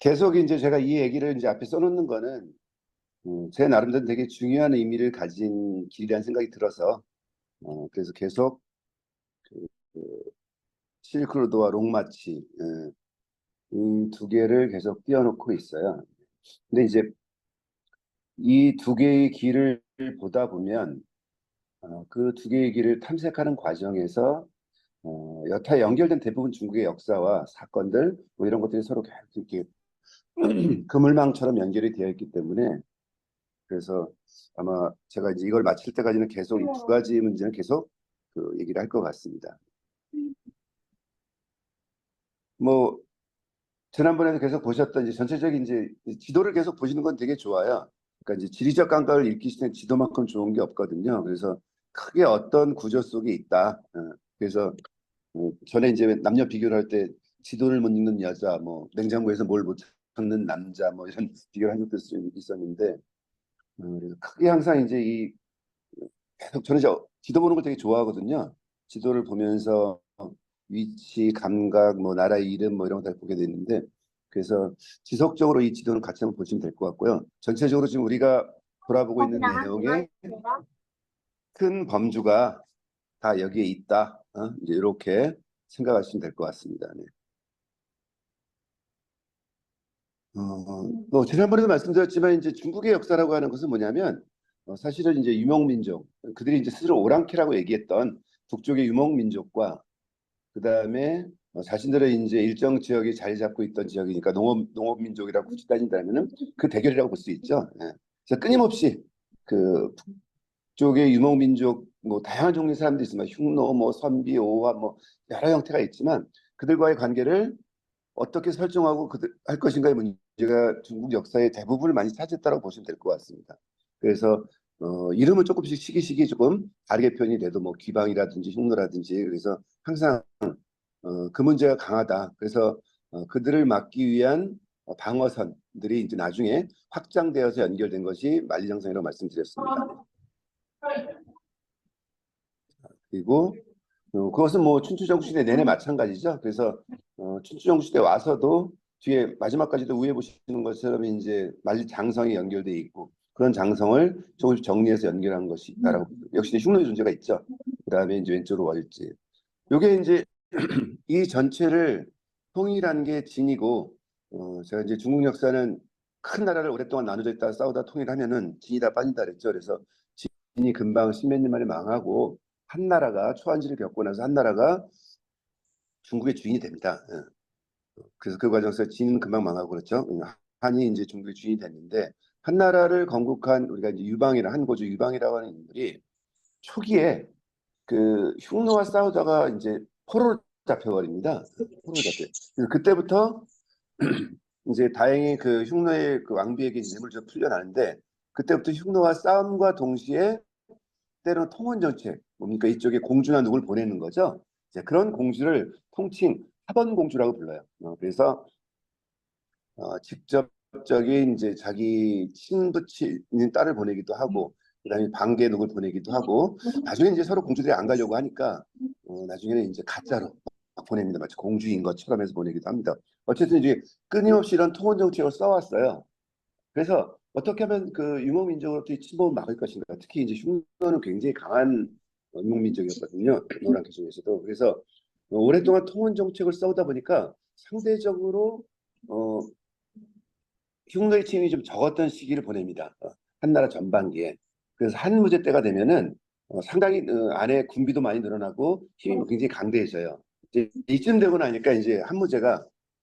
계속 이제 제가 이 얘기를 이제 앞에 써놓는 거는 제 나름대로 되게 중요한 의미를 가진 길이라는 생각이 들어서 그래서 계속 그 실크로드와 롱마치 이 두 개를 계속 띄워놓고 있어요. 근데 이제 이 두 개의 길을 보다 보면 그 두 개의 길을 탐색하는 과정에서 여타 연결된 대부분 중국의 역사와 사건들 뭐 이런 것들이 서로 계속 이렇게 그물망처럼 연결이 되어 있기 때문에 그래서 아마 제가 이제 이걸 마칠 때까지는 계속 이 두 가지 문제는 계속 그 얘기를 할 것 같습니다. 뭐 지난번에도 계속 보셨던 이제 전체적인 이제 지도를 계속 보시는 건 되게 좋아요. 그러니까 이제 지리적 감각을 읽기시는 지도만큼 좋은 게 없거든요. 그래서 크게 어떤 구조 속에 있다. 그래서 전에 이제 남녀 비교를 할 때 지도를 못 읽는 여자, 뭐 냉장고에서 뭘 못 찾는 남자, 뭐 이런 비교를 한 적도 있었는데, 그래서 크게 항상 이제 이 계속 저는 이제 지도 보는 걸 되게 좋아하거든요. 지도를 보면서 위치, 감각, 뭐 나라 이름 뭐 이런 거 다 보게 되는데 그래서 지속적으로 이 지도는 같이 한번 보시면 될 것 같고요. 전체적으로 지금 우리가 돌아보고 있는 내용의 큰 범주가 다 여기에 있다. 이제 이렇게 생각하시면 될 것 같습니다. 네. 뭐 지난번에도 말씀드렸지만 이제 중국의 역사라고 하는 것은 뭐냐면 사실은 이제 유목민족 그들이 이제 스스로 오랑캐라고 얘기했던 북쪽의 유목민족과 그 다음에 자신들의 이제 일정 지역이 자리 잡고 있던 지역이니까 농업민족이라고 굳이 따진다면은 그 대결이라고 볼 수 있죠. 예. 그래서 끊임없이 그 북쪽의 유목민족 뭐 다양한 종류의 사람들이 있지만 흉노, 뭐 선비, 오화 뭐 여러 형태가 있지만 그들과의 관계를 어떻게 설정하고 할 것인가의 문제가 중국 역사의 대부분을 많이 차지했다고 보시면 될 것 같습니다. 그래서 이름은 조금씩 시기시기 조금 다르게 표현이 돼도 뭐 귀방이라든지 흉노라든지 그래서 항상 그 문제가 강하다. 그래서 그들을 막기 위한 방어선들이 이제 나중에 확장되어서 연결된 것이 만리장성이라고 말씀드렸습니다. 그리고 그것은 뭐 춘추전국시대 내내 마찬가지죠. 그래서 춘추전국시대 와서도 뒤에 마지막까지도 위에 보시는 것처럼 이제 만리장성이 연결돼 있고 그런 장성을 조금씩 정리해서 연결한 것이 있다라고 역시 흉노의 존재가 있죠. 그다음에 이제 왼쪽으로 월지. 요게 이제 이 전체를 통일한 게 진이고 제가 이제 중국 역사는 큰 나라를 오랫동안 나눠져 있다 싸우다 통일하면은 진이 다 빠진다 그랬죠. 그래서 진이 금방 십몇 년 만에 망하고 한 나라가 초한지를 겪고 나서 한 나라가 중국의 주인이 됩니다. 그래서 그 과정에서 진은 금방 망하고 그렇죠. 한이 이제 중국의 주인이 됐는데 한 나라를 건국한 우리가 이제 유방이나 한고조 유방이라고 하는 인물이 초기에 그 흉노와 싸우다가 이제 포로로 잡혀버립니다. 포로로 잡혀. 그래서 그때부터 이제 다행히 그 흉노의 그 왕비에게 뇌물 좀 풀려나는데 그때부터 흉노와 싸움과 동시에 때로 통원 정책 뭡니까 이쪽에 공주나 누굴 보내는 거죠. 이제 그런 공주를 통칭 사번 공주라고 불러요. 그래서 직접적인 이제 자기 친부치 있는 딸을 보내기도 하고 그다음에 방계 누굴 보내기도 하고 나중에 이제 서로 공주들이 안 가려고 하니까 나중에는 이제 가짜로 막 보냅니다. 마치 공주인 것처럼 해서 보내기도 합니다. 어쨌든 이제 끊임없이 이런 통원 정책을 써왔어요. 그래서 어떻게 하면 그 유목민족으로부터 침범을 막을 것인가. 특히 이제 흉노는 굉장히 강한 유목민족이었거든요. 노란캐 중에서도. 그래서 오랫동안 통원 정책을 써오다 보니까 상대적으로 어, 흉노의 침입이 좀 적었던 시기를 보냅니다. 한나라 전반기에. 그래서 한무제 때가 되면은 상당히 안에 군비도 많이 늘어나고 힘이 굉장히 강대해져요. 이제 이쯤 되고 나니까 이제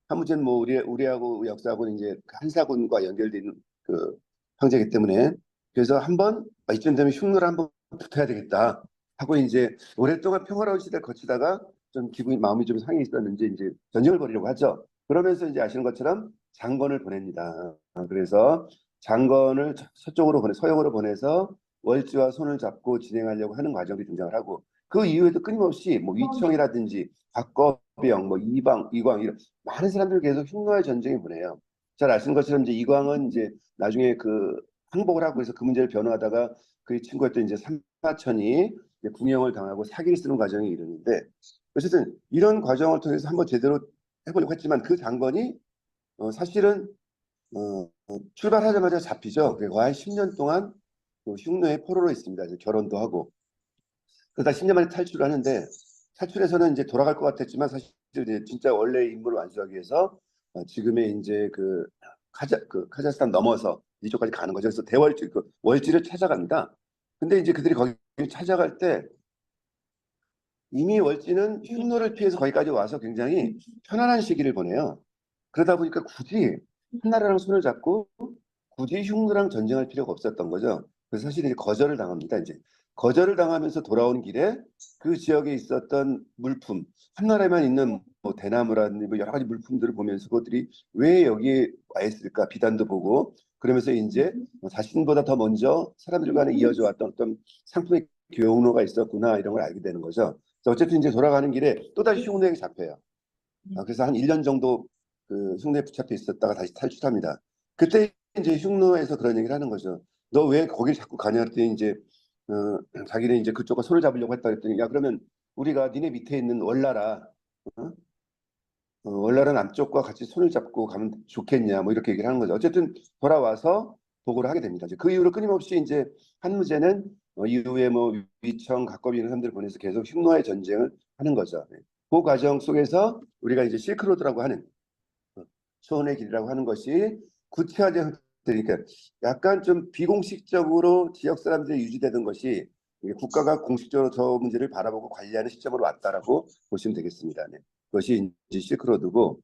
한무제는 뭐 우리하고 역사하고는 이제 한사군과 연결된 그 형제이기 때문에 그래서 한번 이쯤 되면 흉노를 한번 붙어야 되겠다 하고 이제 오랫동안 평화로운 시대를 거치다가 좀 기분이 마음이 좀 상해 있었는지 이제 전쟁을 벌이려고 하죠. 그러면서 이제 아시는 것처럼 장건을 보냅니다. 그래서 장건을 서쪽으로 서역으로 보내서 월지와 손을 잡고 진행하려고 하는 과정이 등장을 하고 그 이후에도 끊임없이 뭐 위청이라든지 곽거병, 뭐 이광 이런 많은 사람들 계속 흉노의 전쟁에 보내요. 잘 아시는 것처럼 이제 이광은 이제 나중에 그 항복을 하고 해서 그 문제를 변호하다가 그의 친구였던 이제 삼하천이 궁형을 당하고 사기를 쓰는 과정에 이르는데 어쨌든 이런 과정을 통해서 한번 제대로 해보려고 했지만 그 장건이 사실은 출발하자마자 잡히죠. 그리고 한 10년 동안 흉노의 포로로 있습니다. 이제 결혼도 하고. 그러다 10년 만에 탈출하는데 탈출해서는 이제 돌아갈 것 같았지만 사실 이제 진짜 원래 임무를 완수하기 위해서 지금의 이제 그 카자흐스탄 넘어서 이쪽까지 가는 거죠. 그래서 대월지 그 월지를 찾아갑니다. 근데 이제 그들이 거기 찾아갈 때 이미 월지는 흉노를 피해서 거기까지 와서 굉장히 편안한 시기를 보내요. 그러다 보니까 굳이 한나라랑 손을 잡고 굳이 흉노랑 전쟁할 필요가 없었던 거죠. 그래서 사실 이제 거절을 당합니다. 이제 거절을 당하면서 돌아오는 길에 그 지역에 있었던 물품, 한나라에만 있는 뭐 대나무라든지 뭐 여러 가지 물품들을 보면서 그것들이 왜 여기에 와 있을까 비단도 보고 그러면서 이제 자신보다 더 먼저 사람들 간에 이어져 왔던 어떤 상품의 교훈호가 있었구나 이런 걸 알게 되는 거죠. 그래서 어쨌든 이제 돌아가는 길에 또다시 흉노에게 잡혀요. 그래서 한 1년 정도 그 흉노에 붙잡혀 있었다가 다시 탈출합니다. 그때 이제 흉노에서 그런 얘기를 하는 거죠. 너 왜 거길 자꾸 가냐 그랬더니 이제 자기는 이제 그쪽과 손을 잡으려고 했다 그랬더니 야 그러면 우리가 니네 밑에 있는 월나라 어? 월나라 남쪽과 같이 손을 잡고 가면 좋겠냐 뭐 이렇게 얘기를 하는 거죠. 어쨌든 돌아와서 보고를 하게 됩니다. 이제 그 이후로 끊임없이 이제 한무제는 이후에 뭐 위청, 각거비 이런 사람들을 보내서 계속 흉노의 전쟁을 하는 거죠. 네. 그 과정 속에서 우리가 이제 실크로드라고 하는 소원의 길이라고 하는 것이 구체화된 형태니까 약간 좀 비공식적으로 지역 사람들이 유지되던 것이 국가가 공식적으로 저 문제를 바라보고 관리하는 시점으로 왔다라고 보시면 되겠습니다. 네. 그것이 이제 실크로드고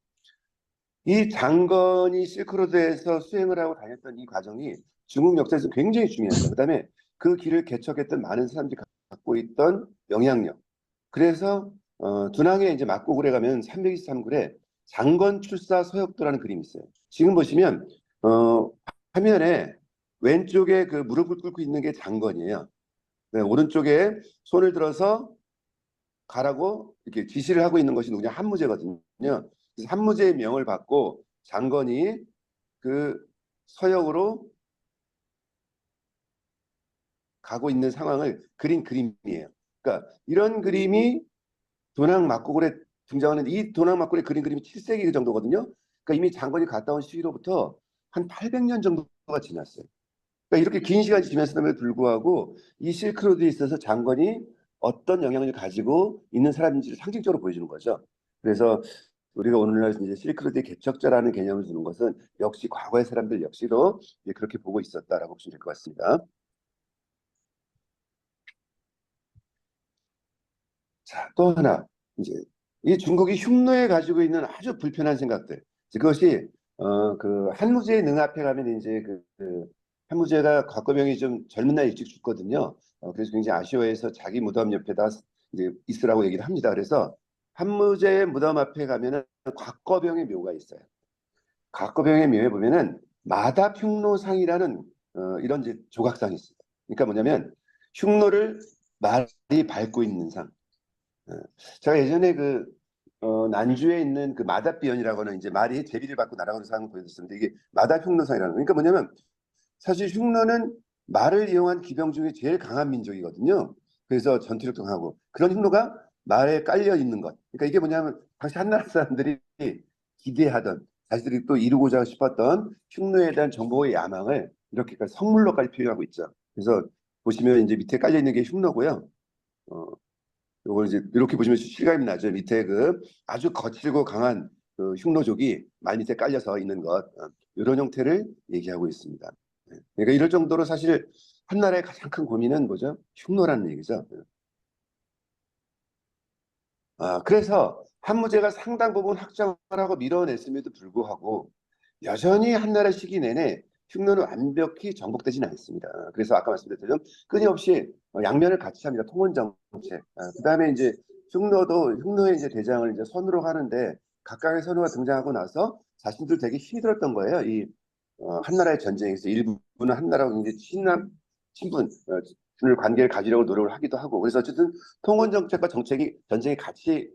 이 장건이 실크로드에서 수행을 하고 다녔던 이 과정이 중국 역사에서 굉장히 중요합니다. 그다음에 그 길을 개척했던 많은 사람들이 갖고 있던 영향력. 그래서 둔항에 이제 막고굴에 가면 323굴에 장건 출사 서역도라는 그림이 있어요. 지금 보시면 화면에 왼쪽에 그 무릎을 꿇고 있는 게 장건이에요. 네, 오른쪽에 손을 들어서 가라고 이렇게 지시를 하고 있는 것이 누구냐 한무제거든요. 그래서 한무제의 명을 받고 장건이 그 서역으로 가고 있는 상황을 그린 그림이에요. 그러니까 이런 그림이 도낭 막고굴에 등장하는 이 도낭 막고굴의 그린 그림이 7세기 정도거든요. 그러니까 이미 장건이 갔다 온 시기로부터 한 800년 정도가 지났어요. 그러니까 이렇게 긴 시간이 지났음에도 불구하고 이 실크로드에 있어서 장건이 어떤 영향을 가지고 있는 사람인지를 상징적으로 보여주는 거죠. 그래서 우리가 오늘날 이제 실크로드의 개척자라는 개념을 두는 것은 역시 과거의 사람들 역시도 그렇게 보고 있었다라고 보시면 될 것 같습니다. 자, 또 하나 이제 이 중국이 흉노에 가지고 있는 아주 불편한 생각들. 그것이 그 한무제의 능 앞에 가면 이제 그 한무제가 곽거명이 좀 젊은 나이 일찍 죽거든요. 그래서 굉장히 아쉬워해서 자기 무덤 옆에다 이제 있으라고 얘기를 합니다. 그래서 한무제의 무덤 앞에 가면은 곽거병의 묘가 있어요. 곽거병의 묘에 보면은 마답흉노상이라는 이런 이제 조각상이 있어요. 그러니까 뭐냐면 흉노를 말이 밟고 있는 상. 예. 제가 예전에 난주에 있는 그 마답비연이라고 하는 이제 말이 제비를 받고 날아가는 상을 보여줬었는데 이게 마답흉노상이라는 거예요. 그러니까 뭐냐면 사실 흉노는 말을 이용한 기병 중에 제일 강한 민족이거든요. 그래서 전투력도 강하고 그런 흉노가 말에 깔려 있는 것. 그러니까 이게 뭐냐면 당시 한나라 사람들이 기대하던 자신들이 또 이루고자 싶었던 흉노에 대한 정보의 야망을 이렇게까지 성물로까지 표현하고 있죠. 그래서 보시면 이제 밑에 깔려 있는 게 흉노고요. 어, 요걸 이제 이렇게 보시면 실감이 나죠. 밑에 그 아주 거칠고 강한 그 흉노족이 말 밑에 깔려서 있는 것 이런 형태를 얘기하고 있습니다. 네. 그러니까 이럴 정도로 사실 한나라의 가장 큰 고민은 뭐죠? 흉노라는 얘기죠. 그래서 한무제가 상당 부분 확장을 하고 밀어냈음에도 불구하고 여전히 한나라 시기 내내 흉노는 완벽히 정복되지는 않습니다. 그래서 아까 말씀드렸던 끊임없이 양면을 같이 합니다. 통원 정책. 그다음에 이제 흉노의 이제 대장을 이제 선으로 하는데 각각의 선우가 등장하고 나서 자신들 되게 힘이 들었던 거예요. 이 한나라의 전쟁에서 일부는 한나라하고 이제 친분을 관계를 가지려고 노력을 하기도 하고 그래서 어쨌든 통원 정책과 정책이 전쟁이 같이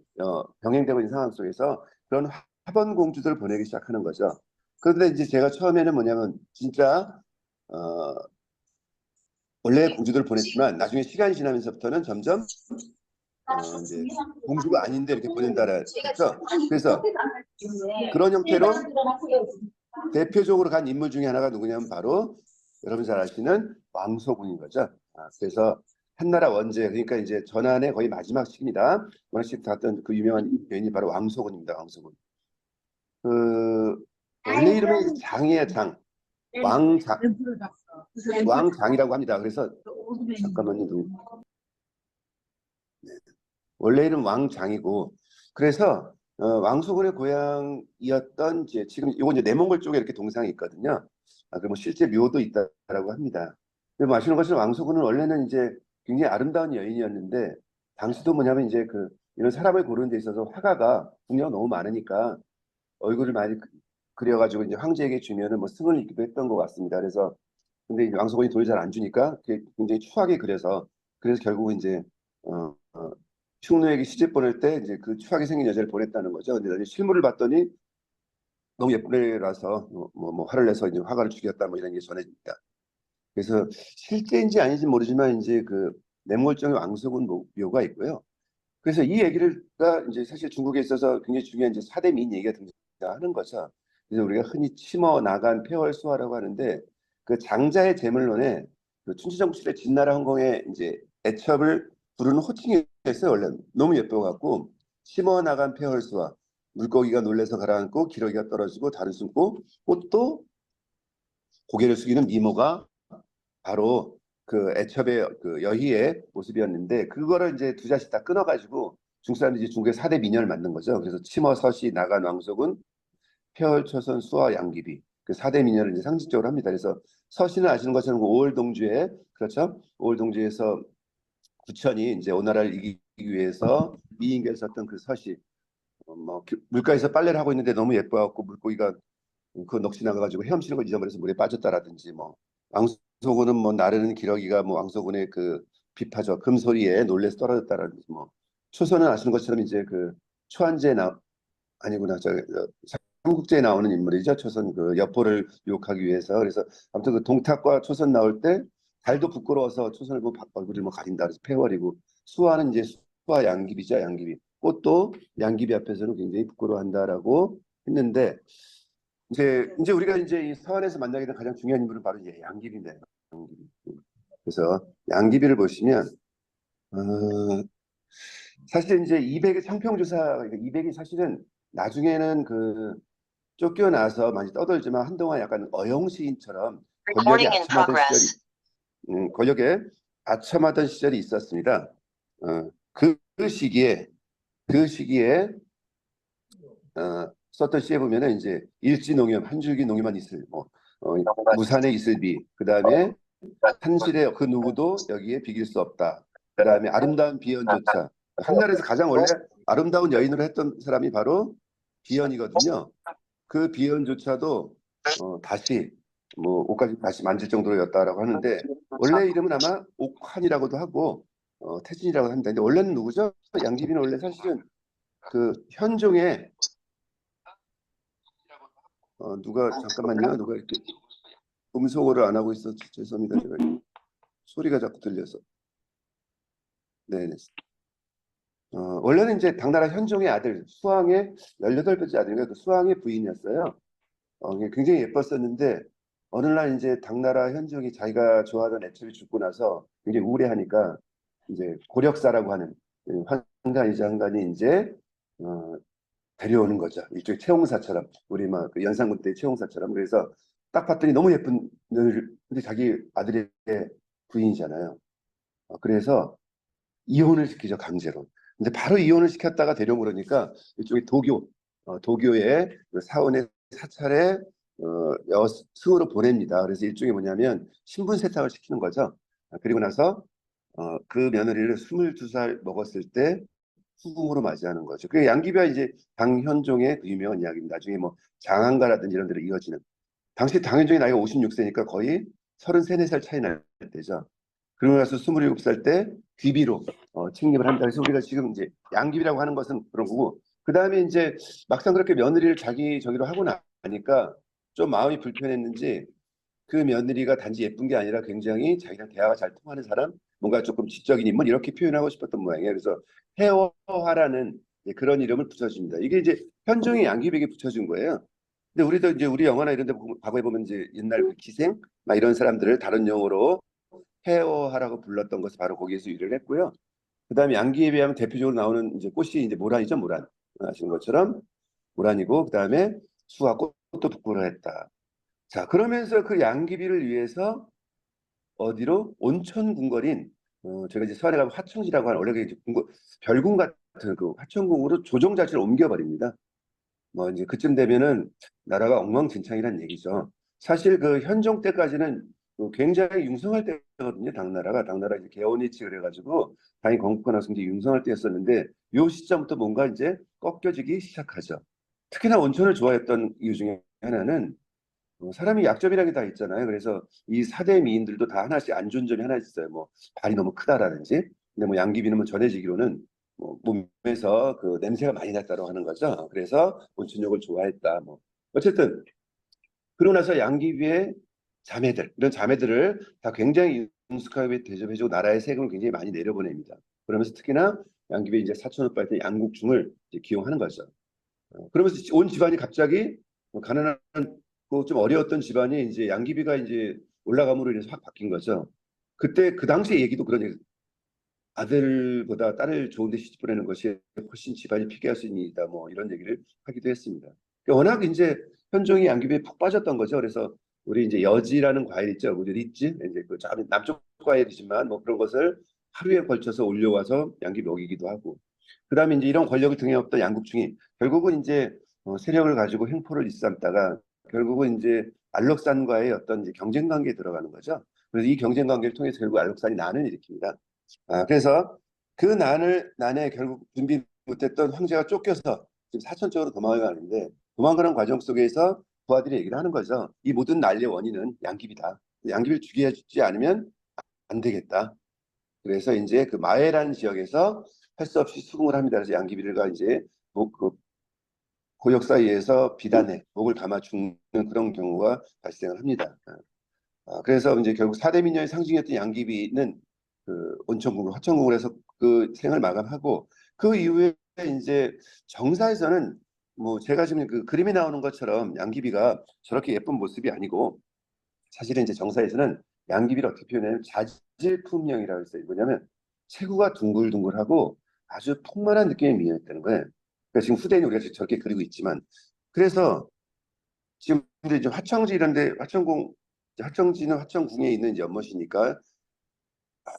병행되고 있는 상황 속에서 그런 화번 공주들을 보내기 시작하는 거죠. 그런데 이제 제가 처음에는 뭐냐면 진짜 어, 원래 공주들을 보냈지만 나중에 시간이 지나면서부터는 점점 이제 공주가 아닌데 이렇게 보낸다라 그렇죠. 그래서 그런 형태로 대표적으로 간 인물 중에 하나가 누구냐면 바로 여러분 잘 아시는 왕소군인 거죠. 그래서 한나라 원제 그러니까 이제 전한의 거의 마지막 시기입니다. 원시 갔던 그 유명한 여인이 바로 왕소군입니다. 왕소군. 그 원래 이름이 장이에요. 장. 왕장. 왕장이라고 합니다. 그래서 잠깐만요. 네. 원래 이름 왕장이고 그래서 왕소군의 고향이었던 이제 지금 이거 이제 내몽골 쪽에 이렇게 동상이 있거든요. 그러면 실제 묘도 있다라고 합니다. 근데 아시는 것처럼 왕소군은 원래는 이제 굉장히 아름다운 여인이었는데 당시도 뭐냐면 이제 그 이런 사람을 고르는 데 있어서 화가가 궁녀가 너무 많으니까 얼굴을 많이 그려가지고 이제 황제에게 주면은 뭐 승을 입기도 했던 것 같습니다. 그래서 근데 이제 왕소군이 돈을 잘 안 주니까 그게 굉장히 추하게 그래서 결국 이제 어, 어, 흉노에게 시집 보낼 때 이제 그 추하게 생긴 여자를 보냈다는 거죠. 근데 나중에 실물을 봤더니 너무 예쁜 애라서 뭐 화를 내서 이제 화가를 죽였다 뭐 이런 게 전해집니다. 그래서 실제인지 아닌지 모르지만 이제 그 내몰정의 왕소군 묘가 있고요. 그래서 이 얘기가 이제 사실 중국에 있어서 굉장히 중요한 이제 사대 미인 얘기가 등장하는 거죠. 그래서 우리가 흔히 치머 나간 폐월수화라고 하는데 그 장자의 제물론에 그 춘추전국시대 진나라 황공의 이제 애첩을 부르는 호칭이었어요. 원래 너무 예뻐갖고 치머 나간 폐월수화 물고기가 놀래서 가라앉고 기러기가 떨어지고 달을 숨고 꽃도 고개를 숙이는 미모가 바로 그 애첩의 그 여희의 모습이었는데 그거를 이제 두 자씩 다 끊어가지고 중국 사람들이 이제 중국의 4대 미녀를 만든 거죠. 그래서 치머, 서시, 나간, 왕소군, 폐월, 초선, 수화, 양귀비 그 4대 미녀를 이제 상징적으로 합니다. 그래서 서시는 아시는 것처럼 그 오월동주에 그렇죠. 오월동주에서 부천이 이제 오나라를 이기기 위해서 미인계를 썼던 그 서시 뭐 물가에서 빨래를 하고 있는데 너무 예뻐갖고 물고기가 그 넋이 나가가지고 헤엄치는 걸 잊어버려서 물에 빠졌다라든지 뭐 왕소군은 뭐 나르는 기러기가 뭐 왕소군의 그 비파죠 금소리에 놀래서 떨어졌다라든지 뭐 초선은 아시는 것처럼 이제 그 초한제 아니구나 저 삼국지에 나오는 인물이죠. 초선 그 여포를 유혹하기 위해서 그래서 아무튼 그 동탁과 초선 나올 때 달도 부끄러워서 초선을 보고 얼굴을 뭐 가린다 그래서 폐월이고 수화는 이제 수화 양귀비죠. 양귀비 꽃도 양귀비 앞에서는 굉장히 부끄러워한다라고 했는데 이제 우리가 이제 이 서안에서 만나게 된 가장 중요한 인물은 바로 이제 양귀비인데 양귀비. 그래서 양귀비를 보시면 어, 사실 이제 이백의 청평주사 이백이 사실은 나중에는 그 쫓겨나서 많이 떠돌지만 한동안 약간 어영시인처럼 권력에 아첨하던 시절이 있었습니다. 그 시기에 썼던 시에 보면은 이제 일지농염 한 줄기 농염만 있을 무산의 이슬비 그 다음에 한실의 그 누구도 여기에 비길 수 없다. 그 다음에 아름다운 비연조차 한나라에서 가장 원래 아름다운 여인으로 했던 사람이 바로 비연이거든요. 그 비연조차도 다시 뭐 옷까지 다시 만질 정도였다라고 하는데 원래 이름은 아마 옥환이라고도 하고 태진이라고 합니다. 근데 원래는 누구죠? 양귀비는 원래 사실은 그 현종의 누가 잠깐만요. 누가 이렇게 음소거를 안 하고 있어 죄송합니다. 제가 소리가 자꾸 들려서. 네. 원래는 이제 당나라 현종의 아들 수왕의 18번째 아들인가 그 수왕의 부인이었어요. 굉장히 예뻤었는데 어느 날 이제 당나라 현종이 자기가 좋아하던 애첩이 죽고 나서 굉장히 우울해하니까 이제 고력사라고 하는 환관이자 한관이 이제 데려오는 거죠. 일종의 채용사처럼 우리 막 그 연산군 때 채용사처럼 그래서 딱 봤더니 너무 예쁜 며느리 근데 자기 아들의 부인이잖아요. 그래서 이혼을 시키죠 강제로. 근데 바로 이혼을 시켰다가 데려오고 그러니까 일종의 도교의 그 사원의 사찰에 여승으로 보냅니다. 그래서 일종의 뭐냐면 신분 세탁을 시키는 거죠. 그리고 나서 그 며느리를 22살 먹었을 때 후궁으로 맞이하는 거죠. 그 양귀비와 이제 당현종의 그 유명한 이야기입니다. 나중에 뭐 장안가라든지 이런 데로 이어지는. 당시 당현종이 나이가 56세니까 거의 33, 4살 차이 날 때죠. 그러고 나서 27살 때 귀비로 책임을 한다. 그래서 우리가 지금 이제 양귀비라고 하는 것은 그런 거고 그 다음에 이제 막상 그렇게 며느리를 자기 저기로 하고 나니까 좀 마음이 불편했는지 그 며느리가 단지 예쁜 게 아니라 굉장히 자기랑 대화가 잘 통하는 사람, 뭔가 조금 지적인 인물 이렇게 표현하고 싶었던 모양이에요. 그래서 태화라는 그런 이름을 붙여줍니다. 이게 이제 현종이 양귀비에게 붙여준 거예요. 근데 우리도 이제 우리 영화나 이런 데 과거에 보면 이제 옛날 그 기생 막 이런 사람들을 다른 용어로 태화라고 불렀던 것을 바로 거기에서 유래를 했고요. 그다음에 양귀에 비하면 대표적으로 나오는 이제 꽃이 이제 모란이죠, 모란. 아시는 것처럼 모란이고 그다음에 수와 꽃도 부끄러 했다. 자, 그러면서 그 양귀비를 위해서 어디로 온천 궁궐인 제가 이제 서안에 가면 화청지라고 하는 원래 그 이제 별궁 같은 그 화천궁으로 조정 자체를 옮겨버립니다. 뭐 이제 그쯤 되면은 나라가 엉망진창이란 얘기죠. 사실 그 현종 때까지는 굉장히 융성할 때거든요. 당나라 이제 개원이치 그래가지고 당이 건국하고 굉장히 융성할 때였었는데 요 시점부터 뭔가 이제 꺾여지기 시작하죠. 특히나 온천을 좋아했던 이유 중에 하나는 사람이 약점이라는 게 다 있잖아요. 그래서 이 사대 미인들도 다 하나씩 안 좋은 점이 하나 있어요. 뭐 발이 너무 크다라든지. 근데 뭐 양귀비는 뭐 전해지기로는 뭐 몸에서 그 냄새가 많이 났다고 하는 거죠. 그래서 온천욕을 좋아했다. 뭐 어쨌든 그러고 나서 양귀비의 자매들 이런 자매들을 다 굉장히 능숙하게 대접해주고 나라의 세금을 굉장히 많이 내려보냅니다. 그러면서 특히나 양귀비 이제 사촌 오빠한테 양국중을 이제 기용하는 거죠. 그러면서 온 집안이 갑자기 가난한 그좀 어려웠던 집안이 이제 양귀비가 이제 올라감으로 인해서 확 바뀐 거죠. 그때 그 당시의 얘기도 그런 얘기, 아들보다 딸을 좋은 데 시집 보내는 것이 훨씬 집안이 피폐할 수 있는 일이다. 뭐 이런 얘기를 하기도 했습니다. 그러니까 워낙 이제 현종이 양귀비에 푹 빠졌던 거죠. 그래서 우리 이제 여지라는 과일 있죠. 우리 리지 이제 그 남쪽 과일이지만 뭐 그런 것을 하루에 걸쳐서 올려와서 양귀비 먹이기도 하고. 그다음에 이제 이런 권력을 등에 업던 양국중이 결국은 이제 세력을 가지고 횡포를 일삼다가 결국은 이제 알록산과의 어떤 이제 경쟁 관계에 들어가는 거죠. 그래서 이 경쟁 관계를 통해서 결국 알록산이 난을 일으킵니다. 그래서 그 난에 결국 준비 못했던 황제가 쫓겨서 지금 사천 쪽으로 도망가는데 도망가는 과정 속에서 부하들이 얘기를 하는 거죠. 이 모든 난리의 원인은 양귀비다. 양귀비를 죽이지 않으면 안 되겠다. 그래서 이제 그 마해라는 지역에서 할 수 없이 수긍을 합니다. 그래서 양귀비가 이제 그 고역 사이에서 비단에 목을 감아 죽는 그런 경우가 발생을 합니다. 그래서 이제 결국 사대 민녀의 상징이었던 양귀비는 그 온천궁을 화천궁을 해서 그 생을 마감하고 그 이후에 이제 정사에서는 뭐 제가 지금 그 그림에 나오는 것처럼 양귀비가 저렇게 예쁜 모습이 아니고 사실은 이제 정사에서는 양귀비를 어떻게 표현하냐면 자질품명이라고 했어요. 뭐냐면 체구가 둥글둥글하고 아주 풍만한 느낌의 미녀였다는 거예요. 그러니까 지금 후대인 우리가 지금 저렇게 그리고 있지만 그래서 지금 근데 이제 화청지 이런데 화청지는 화청궁에 있는 이제 연못이니까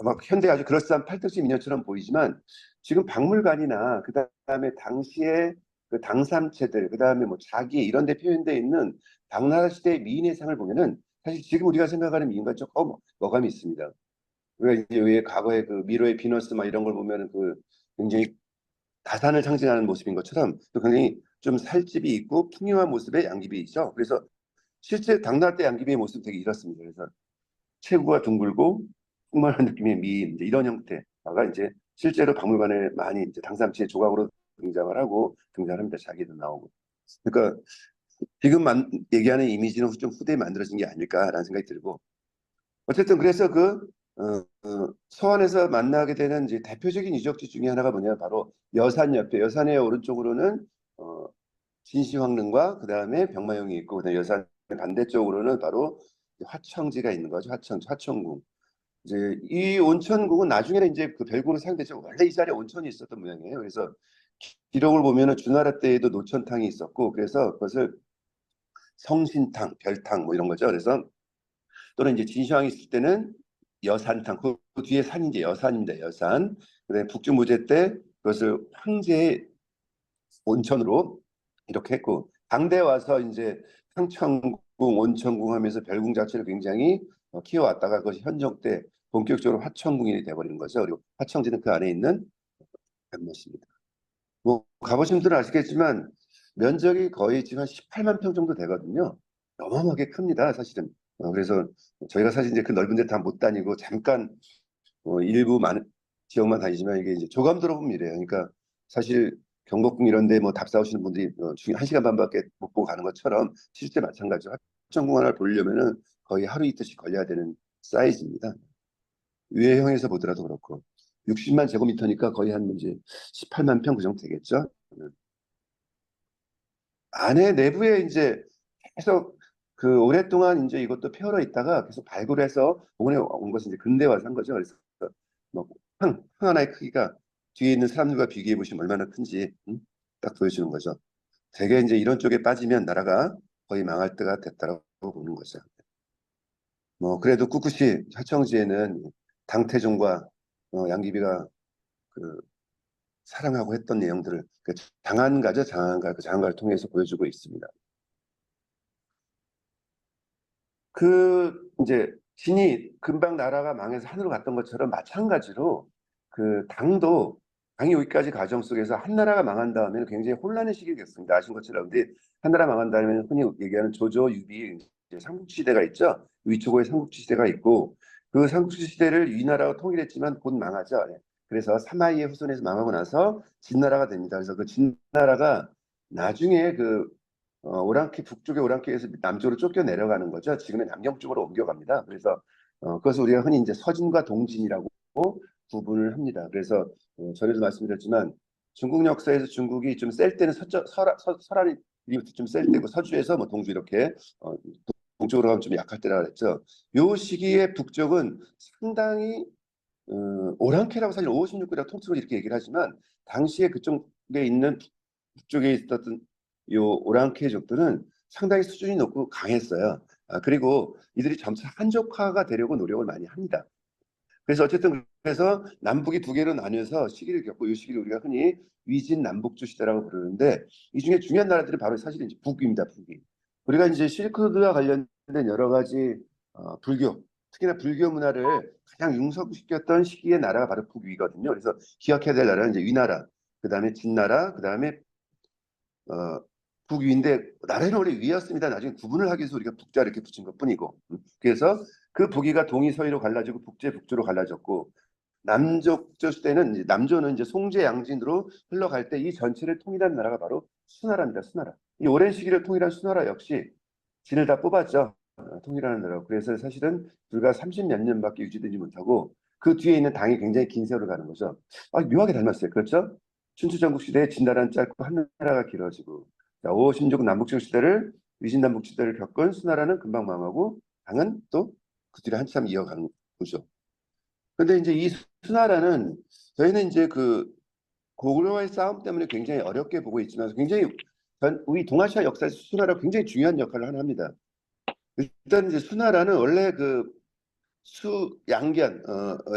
막 현대 아주 그럴싸한 팔뚝심 인형처럼 보이지만 지금 박물관이나 그다음에 당시에 그 당삼체들 그다음에 뭐 자기 이런 데 표현되어 있는 당나라 시대의 미인의 상을 보면은 사실 지금 우리가 생각하는 미인과 조금 어감이 있습니다. 우리가 이제 왜 과거에 그 미로의 비너스 막 이런 걸 보면은 그 굉장히 다산을 상징하는 모습인 것처럼 또 굉장히 좀 살집이 있고 풍요한 모습의 양귀비이죠. 그래서 실제 당나라 때 양귀비의 모습 되게 이렇습니다. 그래서 체구가 둥글고 풍만한 느낌의 미인 이제 이런 형태가 이제 실제로 박물관에 많이 이제 당삼치의 조각으로 등장을 하고 등장합니다. 자기도 나오고. 그러니까 지금 얘기하는 이미지는 좀 후대에 만들어진 게 아닐까라는 생각이 들고 어쨌든 그래서 그 서원에서 만나게 되는 이제 대표적인 유적지 중에 하나가 뭐냐 바로 여산 옆에 여산의 오른쪽으로는 어, 진시황릉과 그 다음에 병마용이 있고 그다음에 여산 반대쪽으로는 바로 화청지가 있는 거죠. 화청궁. 이제 이 온천궁은 나중에는 이제 그 별궁으로 사용됐지만 원래 이 자리에 온천이 있었던 모양이에요. 그래서 기록을 보면은 주나라 때에도 노천탕이 있었고 그래서 그것을 성신탕, 별탕 뭐 이런 거죠. 그래서 또는 이제 진시황이 있을 때는 여산탕, 그 뒤에 산이 이제 여산입니다. 여산. 그다음에 북중무제 때 그것을 황제의 온천으로 이렇게 했고 당대 와서 이제 상천궁, 온천궁 하면서 별궁 자체를 굉장히 키워왔다가 그것이 현종 때 본격적으로 화천궁이 돼버리는 거죠. 그리고 화청지는 그 안에 있는 연못입니다. 뭐 가보신 분들은 아시겠지만 면적이 거의 지금 한 18만 평 정도 되거든요. 어마어마하게 큽니다, 사실은. 그래서 저희가 사실 이제 그 넓은 데 다 못 다니고 잠깐 일부 많은 지역만 다니지만 이게 이제 조감 들어보면 이래요. 그러니까 사실 경복궁 이런 데 뭐 답사 오시는 분들이 중에 1시간 반밖에 못 보고 가는 것처럼 실제 마찬가지죠. 합정궁 하나를 보려면은 거의 하루 이틀씩 걸려야 되는 사이즈입니다. 유해형에서 보더라도 그렇고 60만 제곱미터니까 거의 한 이제 18만 평 그 정도 되겠죠. 안에 내부에 이제 계속 그 오랫동안 이제 이것도 폐허로 있다가 계속 발굴해서 복원해 온 것은 이제 근대 와서 한 거죠. 그래서 뭐황 하나의 크기가 뒤에 있는 사람들과 비교해 보시면 얼마나 큰지 딱 보여주는 거죠. 되게 이제 이런 쪽에 빠지면 나라가 거의 망할 때가 됐다고 보는 거죠. 뭐 그래도 꿋꿋이 화청지에는 당태종과 양귀비가 그 사랑하고 했던 내용들을 그 장안가죠. 장안가 그 장안가를 통해서 보여주고 있습니다. 그 이제 진이 금방 나라가 망해서 하늘로 갔던 것처럼 마찬가지로 그 당이 여기까지 과정 속에서 한 나라가 망한 다음에는 굉장히 혼란의 시기겠습니다. 아신 것처럼. 근데 한 나라 망한 다음에는 흔히 얘기하는 조조 유비 이제 삼국지 시대가 있죠. 위초고의 삼국지 시대가 있고 그 삼국지 시대를 위나라가 통일했지만 곧 망하죠. 예. 그래서 사마이의 후손에서 망하고 나서 진나라가 됩니다. 그래서 그 진나라가 나중에 오랑캐 북쪽의 오랑캐에서 남쪽으로 쫓겨 내려가는 거죠. 지금은 남경 쪽으로 옮겨갑니다. 그래서 그것을 우리가 흔히 이제 서진과 동진이라고 구분을 합니다. 그래서 전에도 말씀드렸지만 중국 역사에서 중국이 좀 셀 때는 설안이 좀 셀 때고 서주에서 뭐 동주 이렇게 동쪽으로 가면 좀 약할 때라 그랬죠. 요 시기에 북쪽은 상당히 오랑캐라고 사실 556구라고 통틀어 이렇게 얘기를 하지만 당시에 그쪽에 있는 북쪽에 있었던 요 오랑캐족들은 상당히 수준이 높고 강했어요. 그리고 이들이 점차 한족화가 되려고 노력을 많이 합니다. 그래서 어쨌든 그래서 남북이 두 개로 나뉘어서 시기를 겪고 이 시기를 우리가 흔히 위진 남북조 시대라고 부르는데 이 중에 중요한 나라들이 바로 사실 이제 북입니다. 북이. 우리가 이제 실크로드와 관련된 여러 가지 불교, 특히나 불교 문화를 가장 융성시켰던 시기의 나라가 바로 북위거든요. 그래서 기억해야 될 나라는 이제 위나라, 그다음에 진나라, 그다음에 어, 북위인데 나라는 원래 위였습니다. 나중에 구분을 하기 위해서 우리가 북자 이렇게 붙인 것뿐이고 그래서 그 북위가 동이 서위로 갈라지고 북제 북조로 갈라졌고 남족조 시대는 이제 남조는 이제 송제 양진으로 흘러갈 때 이 전체를 통일한 나라가 바로 수나라입니다. 수나라. 이 오랜 시기를 통일한 수나라 역시 진을 다 뽑았죠. 통일하는 나라. 그래서 사실은 불과 30 몇 년밖에 유지되지 못하고 그 뒤에 있는 당이 굉장히 긴 세월을 가는 거죠. 묘하게 닮았어요. 그렇죠? 춘추전국 시대에 진나라는 짧고 한나라가 길어지고 자, 556 남북조 시대를 위진남북 시대를 겪은 수나라는 금방 망하고 당은 또 그 뒤를 한참 이어가는 거죠. 근데 이제 이 수나라는 저희는 이제 그 고구려와의 싸움 때문에 굉장히 어렵게 보고 있지만 굉장히 우리 동아시아 역사에서 수나라가 굉장히 중요한 역할을 하나 합니다. 일단 이제 수나라는 원래 그 수양견,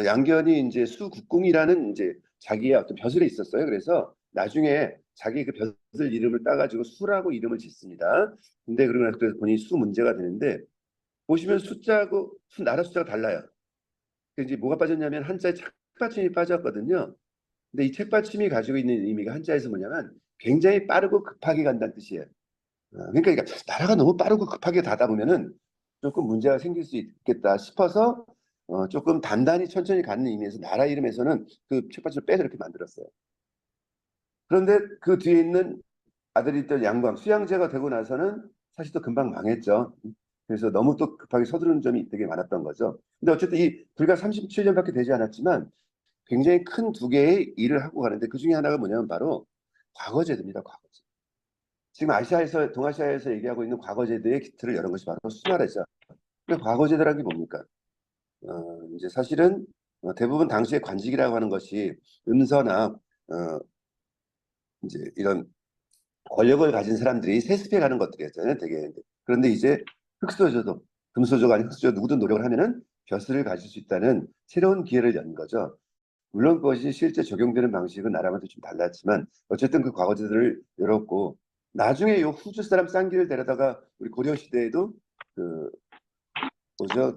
양견이 이제 수국궁이라는 이제 자기의 어떤 벼슬이 있었어요. 그래서 나중에 자기 그 벼슬 이름을 따가지고 수라고 이름을 짓습니다. 근데 그러면 그래서 본인이 수 문제가 되는데 보시면 숫자하고 나라 숫자가 달라요. 이제 뭐가 빠졌냐면 한자에 책받침이 빠졌거든요. 근데 이 책받침이 가지고 있는 의미가 한자에서 뭐냐면 굉장히 빠르고 급하게 간다는 뜻이에요. 그러니까 나라가 너무 빠르고 급하게 가다 보면은 조금 문제가 생길 수 있겠다 싶어서 조금 단단히 천천히 가는 의미에서 나라 이름에서는 그 책받침을 빼서 이렇게 만들었어요. 그런데 그 뒤에 있는 아들이 또 양광, 수양제가 되고 나서는 사실 또 금방 망했죠. 그래서 너무 또 급하게 서두르는 점이 되게 많았던 거죠. 근데 어쨌든 이 불과 37년밖에 되지 않았지만 굉장히 큰 두 개의 일을 하고 가는데 그 중에 하나가 뭐냐면 바로 과거제도입니다. 과거제. 지금 아시아에서 동아시아에서 얘기하고 있는 과거제도의 기틀을 열은 것이 바로 수나라죠. 근데 과거제도라는 게 뭡니까? 이제 사실은 대부분 당시의 관직이라고 하는 것이 음서나 이제 이런 권력을 가진 사람들이 세습해 가는 것들이었잖아요. 되게. 그런데 이제 흑수저도 금수저가 아닌 흑수저 누구든 노력을 하면은 벼슬을 가질 수 있다는 새로운 기회를 연 거죠. 물론 그것이 실제 적용되는 방식은 나라마다 좀 달랐지만 어쨌든 그 과거제도를 열었고 나중에 요 후주 사람 쌍기를 데려다가 우리 고려 시대에도 그 뭐죠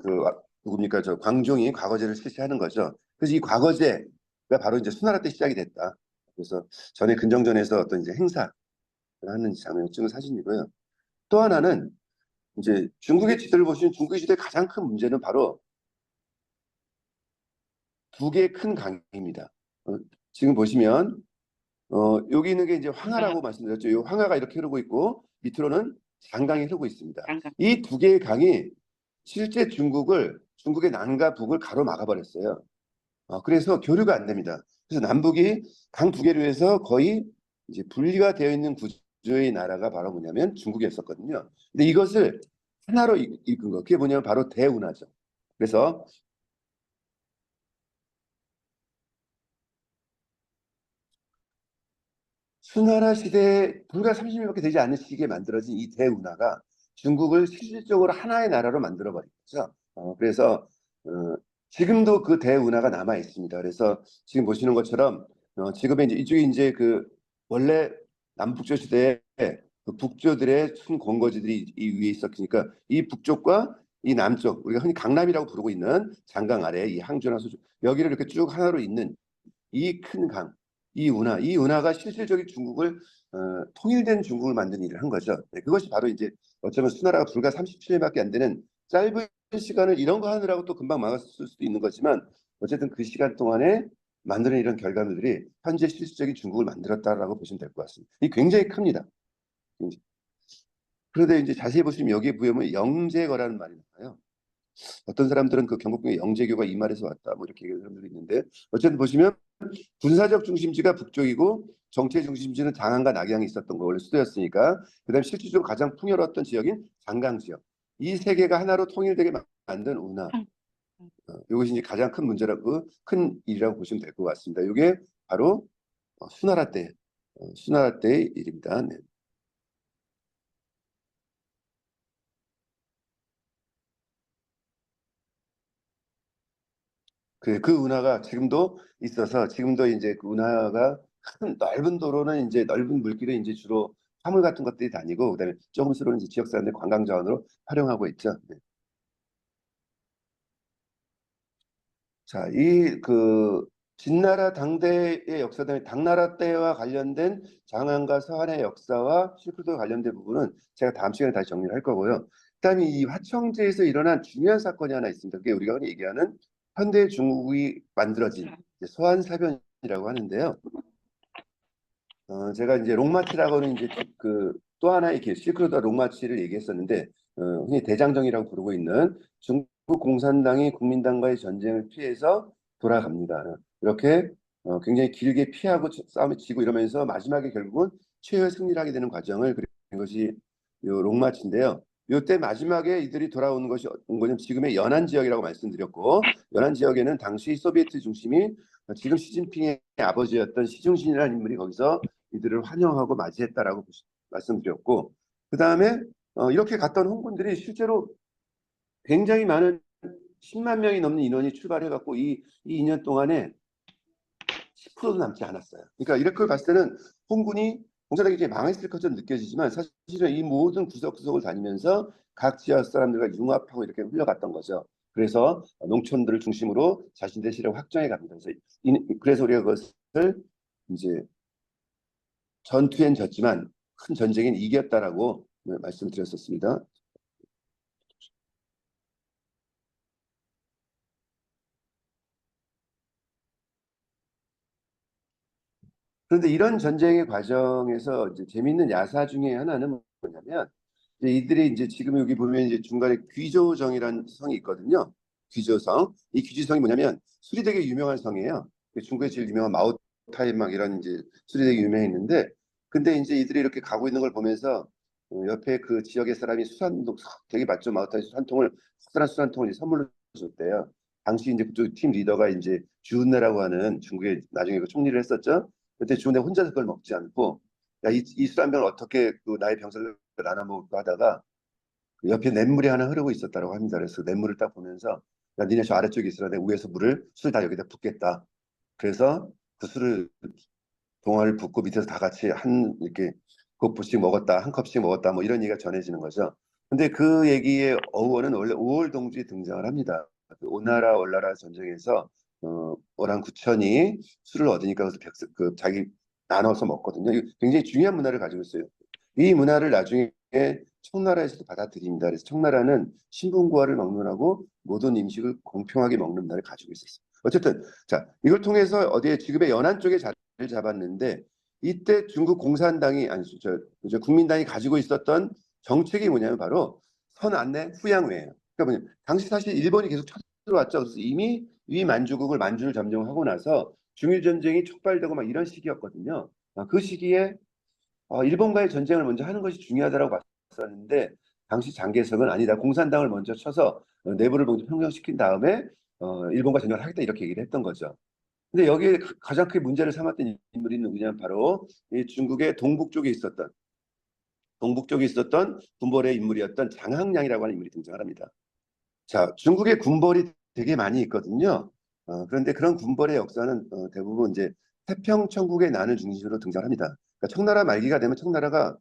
누굽니까 저 광종이 과거제를 실시하는 거죠. 그래서 이 과거제가 바로 이제 수나라 때 시작이 됐다. 그래서 전에 근정전에서 어떤 이제 행사를 하는 장면을 찍은 사진이고요. 또 하나는 이제 중국의 지도를 보시면 중국의 지도의 가장 큰 문제는 바로 두 개의 큰 강입니다. 지금 보시면 여기 있는 게 이제 황하라고 말씀드렸죠. 이 황하가 이렇게 흐르고 있고 밑으로는 장강이 흐르고 있습니다. 장강. 이 두 개의 강이 실제 중국의 남과 북을 가로막아 버렸어요. 그래서 교류가 안 됩니다. 그래서 남북이 강 두 개로 해서 거의 이제 분리가 되어 있는 구조의 나라가 바로 뭐냐면 중국이었었거든요. 근데 이것을 하나로 이끈 거, 그게 뭐냐면 바로 대운하죠. 그래서 수나라 시대에 불과 30년밖에 되지 않는 시기에 만들어진 이 대운하가 중국을 실질적으로 하나의 나라로 만들어 버린 거죠. 그래서 지금도 그 대운하가 남아 있습니다. 그래서 지금 보시는 것처럼 지금의 이제 이쪽이 이제 그 원래 남북조 시대에 그 북조들의 순 권거지들이 이 위에 있었으니까 이 북쪽과 이 남쪽, 우리가 흔히 강남이라고 부르고 있는 장강 아래 이 항저나 소주, 여기를 이렇게 쭉 하나로 잇는 이 큰 강, 이 운하가 실질적인 중국을 통일된 중국을 만든 일을 한 거죠. 네, 그것이 바로 이제 어쩌면 수나라가 불과 37년밖에 안 되는 짧은 시간을 이런 거 하느라고 또 금방 망했을 수도 있는 거지만, 어쨌든 그 시간 동안에 만드는 이런 결과물들이 현재 실질적인 중국을 만들었다라고 보시면 될 것 같습니다. 이 굉장히 큽니다. 그런데 이제 자세히 보시면 여기에 보면 영제거라는 말이 나와요. 어떤 사람들은 그 경복궁의 영제교가 이 말에서 왔다 뭐 이렇게 얘기하는 사람들이 있는데, 어쨌든 보시면 군사적 중심지가 북쪽이고 정치 중심지는 장안과 낙양이 있었던 거, 원래 수도였으니까. 그다음에 실질적으로 가장 풍요로웠던 지역인 장강 지역, 이 세 개가 하나로 통일되게 만든 운하, 이것이 이제 가장 큰 문제라고, 큰 일이라고 보시면 될 것 같습니다. 이게 바로 수나라 때의 일입니다. 네. 그 운하가 지금도 있어서, 지금도 이제 그 운하가 큰 넓은 도로는 이제 넓은 물길을 이제 주로 화물 같은 것들이 다니고, 그다음에 조금씩은 이제 지역 사람들 관광 자원으로 활용하고 있죠. 네. 자, 이 그 진나라 당대의 역사들, 당나라 때와 관련된 장안과 서한의 역사와 실크로드와 관련된 부분은 제가 다음 시간에 다시 정리를 할 거고요. 그다음에 이 화청제에서 일어난 중요한 사건이 하나 있습니다. 그게 우리가 흔히 얘기하는 현대 중국이 만들어진 이제 소환사변이라고 하는데요. 제가 이제 롱마치라고는 이제 그 또 하나의 길, 실크로드와 롱마치를 얘기했었는데, 흔히 대장정이라고 부르고 있는 중국 공산당이 국민당과의 전쟁을 피해서 돌아갑니다. 이렇게 굉장히 길게 피하고 싸움에 지고 이러면서 마지막에 결국은 최후의 승리를 하게 되는 과정을 그린 것이 요 롱마치인데요. 요때 마지막에 이들이 돌아오는 것이 온 거는 지금의 연안 지역이라고 말씀드렸고, 연안 지역에는 당시 소비에트 중심이 지금 시진핑의 아버지였던 시중신이라는 인물이 거기서 이들을 환영하고 맞이했다라고 말씀드렸고, 그 다음에 이렇게 갔던 홍군들이 실제로 굉장히 많은 10만 명이 넘는 인원이 출발해갖고 이 2년 동안에 10%도 남지 않았어요. 그러니까 이렇게 봤을 때는 홍군이 공산당이 이제 망했을 것처럼 느껴지지만, 사실은 이 모든 구석구석을 다니면서 각 지역 사람들과 융합하고 이렇게 흘러갔던 거죠. 그래서 농촌들을 중심으로 자신들의 시를 확장해 갑니다. 그래서 우리가 그것을 이제 전투엔 졌지만 큰 전쟁엔 이겼다라고 말씀드렸었습니다. 그런데 이런 전쟁의 과정에서 이제 재미있는 야사 중에 하나는 뭐냐면, 이제 이들이 이제 지금 여기 보면 이제 중간에 귀조정이라는 성이 있거든요. 귀조성. 이 귀조성이 뭐냐면 술이 되게 유명한 성이에요. 중국에 제일 유명한 마오타이막 이런 이제 술이 되게 유명했는데, 근데 이제 이들이 이렇게 가고 있는 걸 보면서 옆에 그 지역의 사람이 수산도 되게 맞죠. 마오타이 수산통을, 커다란 수산통을 이제 선물로 줬대요. 당시 이제 그쪽 팀 리더가 이제 주은내라고 하는 중국의 나중에 그 총리를 했었죠. 그때 주은내 혼자서 그걸 먹지 않고, 야, 이 술 한 병을 어떻게 그 나의 병사들 나눠 먹을까 하다가 그 옆에 냇물이 하나 흐르고 있었다고 합니다. 그래서 냇물을 딱 보면서, 야, 니네 저 아래쪽에 있으라, 내가 위에서 술 다 여기다 붓겠다. 그래서 그 술을 동화를 붓고 밑에서 다 같이 이렇게 컵씩 먹었다, 한 컵씩 먹었다, 뭐 이런 얘기가 전해지는 거죠. 근데 그 얘기의 어원은 원래 5월 동지에 등장을 합니다. 그 오나라 월나라 전쟁에서 오랑 구천이 술을 얻으니까 그래서 자기 나눠서 먹거든요. 이거 굉장히 중요한 문화를 가지고 있어요. 이 문화를 나중에 청나라에서도 받아들입니다. 그래서 청나라는 신분구화를 막론하고 모든 음식을 공평하게 먹는 문화를 가지고 있었어요. 어쨌든 자, 이걸 통해서 어디에 지금의 연안 쪽에 자리를 잡았는데, 이때 중국 공산당이, 아니 저 국민당이 가지고 있었던 정책이 뭐냐면 바로 선안내 후양회예요. 그러니까 뭐냐면 당시 사실 일본이 계속 쳐들어왔죠. 그래서 이미 위만주국을 만주를 점령하고 나서 중일 전쟁이 촉발되고 막 이런 시기였거든요. 그 시기에 일본과의 전쟁을 먼저 하는 것이 중요하다고 봤었는데 당시 장개석은 아니다. 공산당을 먼저 쳐서 내부를 먼저 평정시킨 다음에 일본과 전쟁을 하겠다 이렇게 얘기를 했던 거죠. 근데 여기에 가장 크게 문제를 삼았던 인물이 누구냐면 바로 이 중국의 동북쪽에 있었던 군벌의 인물이었던 장항량이라고 하는 인물이 등장을 합니다. 자, 중국의 군벌이 되게 많이 있거든요. 그런데 그런 군벌의 역사는 대부분 이제 태평천국의 난을 중심으로 등장합니다. 그러니까 청나라 말기가 되면 청나라가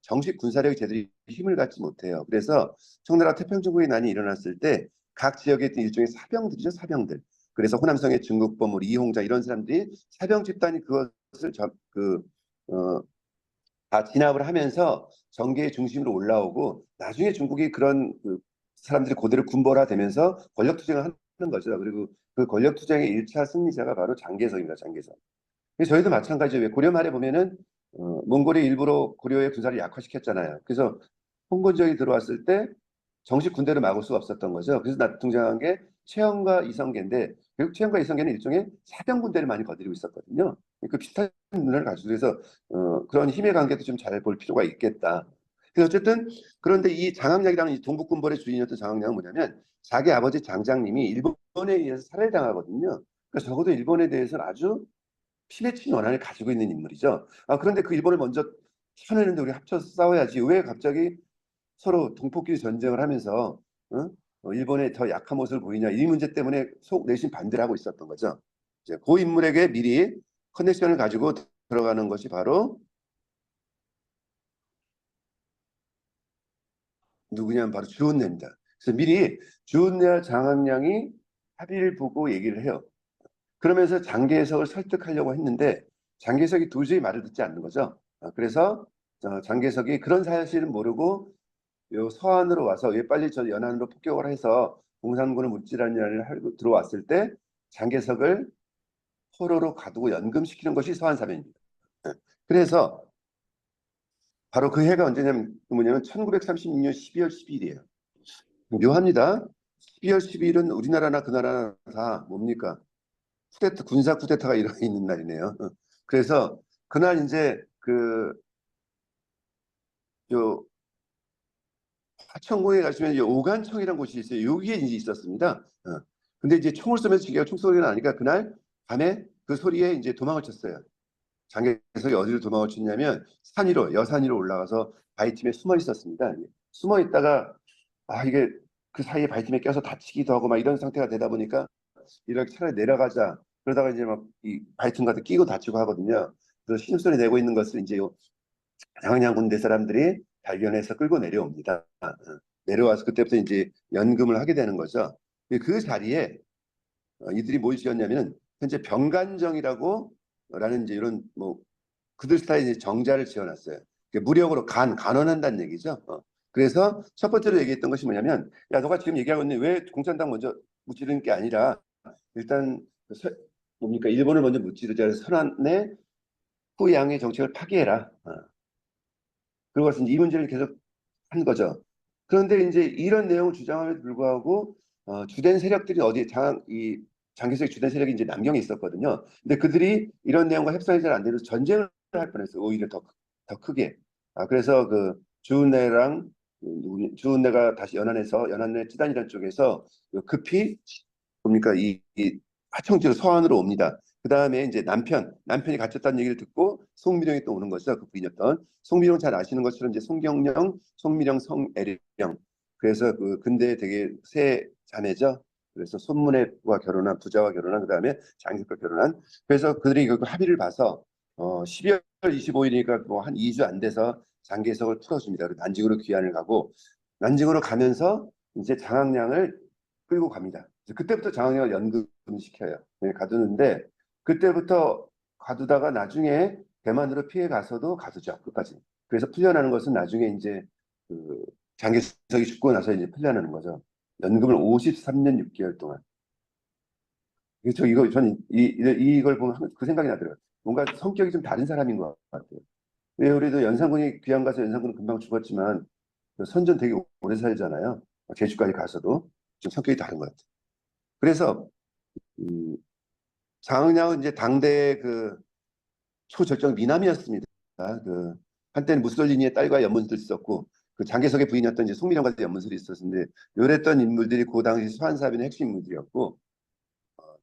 정식 군사력이 제대로 힘을 갖지 못해요. 그래서 청나라 태평천국의 난이 일어났을 때 각 지역에 있던 일종의 사병들이죠, 사병들. 그래서 호남성의 중국보물 이홍자 이런 사람들이 사병 집단이 그것을 어, 다 진압을 하면서 정계의 중심으로 올라오고 나중에 중국이 그런 사람들이 그대로 군벌화되면서 권력투쟁을 하는 거죠. 그리고 그 권력투쟁의 1차 승리자가 바로 장개석입니다. 장개석. 그래서 저희도 마찬가지예요. 왜 고려 말에 보면은 몽골이 일부러 고려의 군사를 약화시켰잖아요. 그래서 홍건적이 들어왔을 때 정식 군대를 막을 수가 없었던 거죠. 그래서 등장한 게 최영과 이성계인데 결국 최영과 이성계는 일종의 사병 군대를 많이 거느리고 있었거든요. 그 비슷한 문화를 가지고 그래서 그런 힘의 관계도 좀 잘 볼 필요가 있겠다. 그래서 어쨌든 그런데 이 장항량이라는 이 동북군벌의 주인이었던 장항량은 뭐냐면 자기 아버지 장장님이 일본에 의해서 살해를 당하거든요. 그러니까 적어도 일본에 대해서는 아주 피맺힌 원한을 가지고 있는 인물이죠. 그런데 그 일본을 먼저 쳐내는데 우리 합쳐서 싸워야지. 왜 갑자기 서로 동포끼리 전쟁을 하면서 어? 일본의 더 약한 모습을 보이냐. 이 문제 때문에 속 내심 반대를 하고 있었던 거죠. 이제 그 인물에게 미리 커넥션을 가지고 들어가는 것이 바로 누구냐면 바로 주은래입니다. 그래서 미리 주은래와 장항량이 합의를 보고 얘기를 해요. 그러면서 장개석을 설득하려고 했는데 장개석이 도저히 말을 듣지 않는 거죠. 그래서 장개석이 그런 사실은 모르고 요 서안으로 와서 왜 빨리 저 연안으로 폭격을 해서 공산군을 무찌르느냐를 하고 들어왔을 때 장개석을 포로로 가두고 연금시키는 것이 서한사변입니다. 그래서 바로 그 해가 언제냐면 뭐냐면 1936년 12월 12일이에요. 묘합니다. 12월 12일은 우리나라나 그 나라나 다 뭡니까? 군사 쿠데타가 일어 있는 날이네요. 그래서 그날 이제 요 화천궁에 가시면 이 오간청이라는 곳이 있어요. 여기에 이제 있었습니다. 근데 이제 총을 쏘면서 지가 총소리가 나니까 그날 밤에 그 소리에 이제 도망을 쳤어요. 장개석이 어디로 도망을 쳤냐면 산 위로 여산 위로 올라가서 바위팀에 숨어 있었습니다. 숨어 있다가 이게 그 사이에 바위팀에 껴서 다치기도 하고 막 이런 상태가 되다 보니까 이렇게 차라리 내려가자. 그러다가 이제 막 이 바이튼 같은 끼고 다치고 하거든요. 그래서 신음소리 내고 있는 것을 이제 장항량 군대 사람들이 발견해서 끌고 내려옵니다. 내려와서 그때부터 이제 연금을 하게 되는 거죠. 그 자리에 이들이 뭘 지었냐면은 현재 병간정이라고 라는 이제 이런 뭐 그들 스타일의 정자를 지어놨어요. 무력으로 간언한다는 얘기죠. 그래서 첫 번째로 얘기했던 것이 뭐냐면 야 너가 지금 얘기하고 있는 왜 공산당 먼저 무찌르는 게 아니라 일단 뭡니까 일본을 먼저 무찌르자 해서 선안의 후양의 정책을 파기해라. 그리고 이제 이 문제를 계속 한 거죠. 그런데 이제 이런 내용을 주장함에도 불구하고 주된 세력들이 이 장개석의 주된 세력이 이제 남경에 있었거든요. 근데 그들이 이런 내용과 협상이 잘 안 되면서 전쟁을 할 뻔했어요. 오히려 더 크게. 그래서 그 주은래가 다시 연안내 찌단이라는 쪽에서 급히 뭡니까 이 하청지로 서안으로 옵니다. 그 다음에 이제 남편이 갇혔다는 얘기를 듣고 송미령이 또 오는 거죠. 그 부인이었던 송미령 잘 아시는 것처럼 이제 송경령, 송미령, 송애령. 그래서 그 근대 되게 세 자매죠. 그래서 손문혜와 결혼한 부자와 결혼한 그다음에 장석과 결혼한. 그래서 그들이 그 합의를 봐서 12월 25일이니까 뭐 한 2주 안 돼서 장개석을 풀어줍니다. 그리고 난징으로 귀환을 가고 난징으로 가면서 이제 장항량을 끌고 갑니다. 그때부터 장항량을 연금시켜요. 네, 가두는데 그때부터 가두다가 나중에 대만으로 피해 가서도 가두죠. 끝까지. 그래서 풀려나는 것은 나중에 이제 그 장개석이 죽고 나서 이제 풀려나는 거죠. 연금을 53년 6개월 동안. 그래서 저는 이걸 보면 그 생각이 나더라고요. 뭔가 성격이 좀 다른 사람인 것 같아요. 왜 우리도 연산군이 귀양 가서 연산군은 금방 죽었지만 선전 되게 오래 살잖아요. 제주까지 가서도 좀 성격이 다른 것 같아요. 그래서 음, 장은양은 이제 당대 그 초절정 미남이었습니다. 그 한때는 무솔리니의 딸과 연문술을 썼고 그 장개석의 부인이었던 이제 송미령과 연문술이 있었는데 요랬던 인물들이 그 당시 수환사변의 핵심 인물들이었고